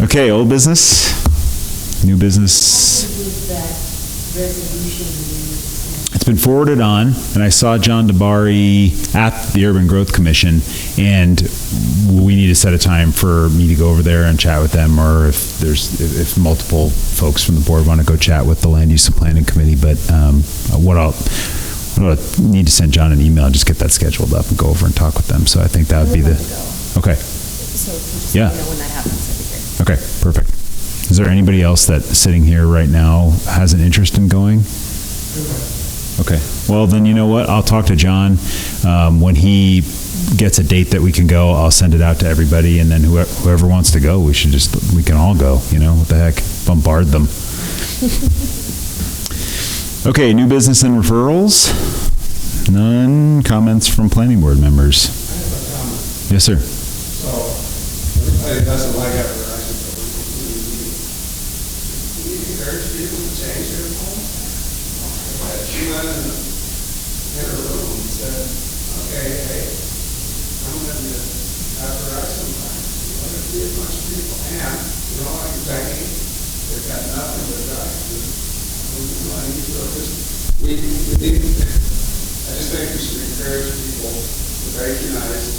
Okay, old business, new business. It's been forwarded on, and I saw John DeBari at the Urban Growth Commission, and we need to set a time for me to go over there and chat with them, or if multiple folks from the board want to go chat with the Land Use and Planning Committee. But what I'll need to send John an email and just get that scheduled up and go over and talk with them. So I think that would be the, okay. So Yeah. when that happens, that'd be great. Okay, perfect. Is there anybody else that sitting here right now has an interest in going? Okay, well then, you know what, I'll talk to John. When he gets a date that we can go, I'll send it out to everybody, and then whoever wants to go, we can all go, what the heck, bombard them. Okay, new business and referrals? None. Comments from planning board members? Yes, sir. So, everybody doesn't like advertising. We encourage people to change their home. She went in her room and said, okay, hey, I'm going to advertise sometimes. You want to see a bunch of people. And, like Becky, they've got nothing but I just think we should encourage people to patronize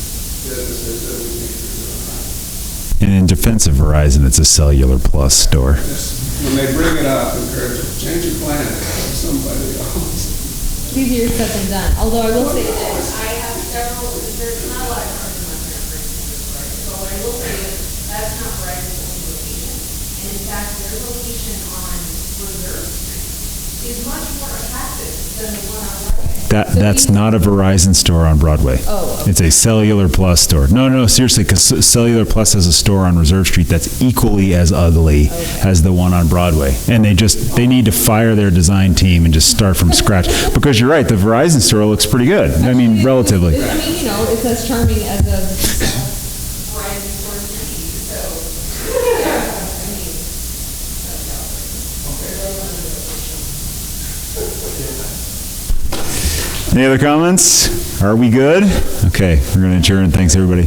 businesses that we think are doing right. And in defense of Verizon, it's a Cellular Plus store. When they bring it up, encourage them, change your plan, somebody else. Easier said than done, although I will say this. I have several, there's not a lot of cars in my parents' right? So I will say that that's not Verizon's only location. And in fact, their location on Reserve Street is much more attractive than the one on Broadway. That's not a Verizon store on Broadway. Oh, okay. It's a Cellular Plus store. No, seriously, because Cellular Plus has a store on Reserve Street that's equally as ugly as the one on Broadway. And they need to fire their design team and just start from scratch. Because you're right, the Verizon store looks pretty good. I mean, relatively. I mean, it's as charming as a Verizon store to me, so, yeah, I mean, Any other comments? Are we good? Okay, we're going to adjourn. Thanks, everybody.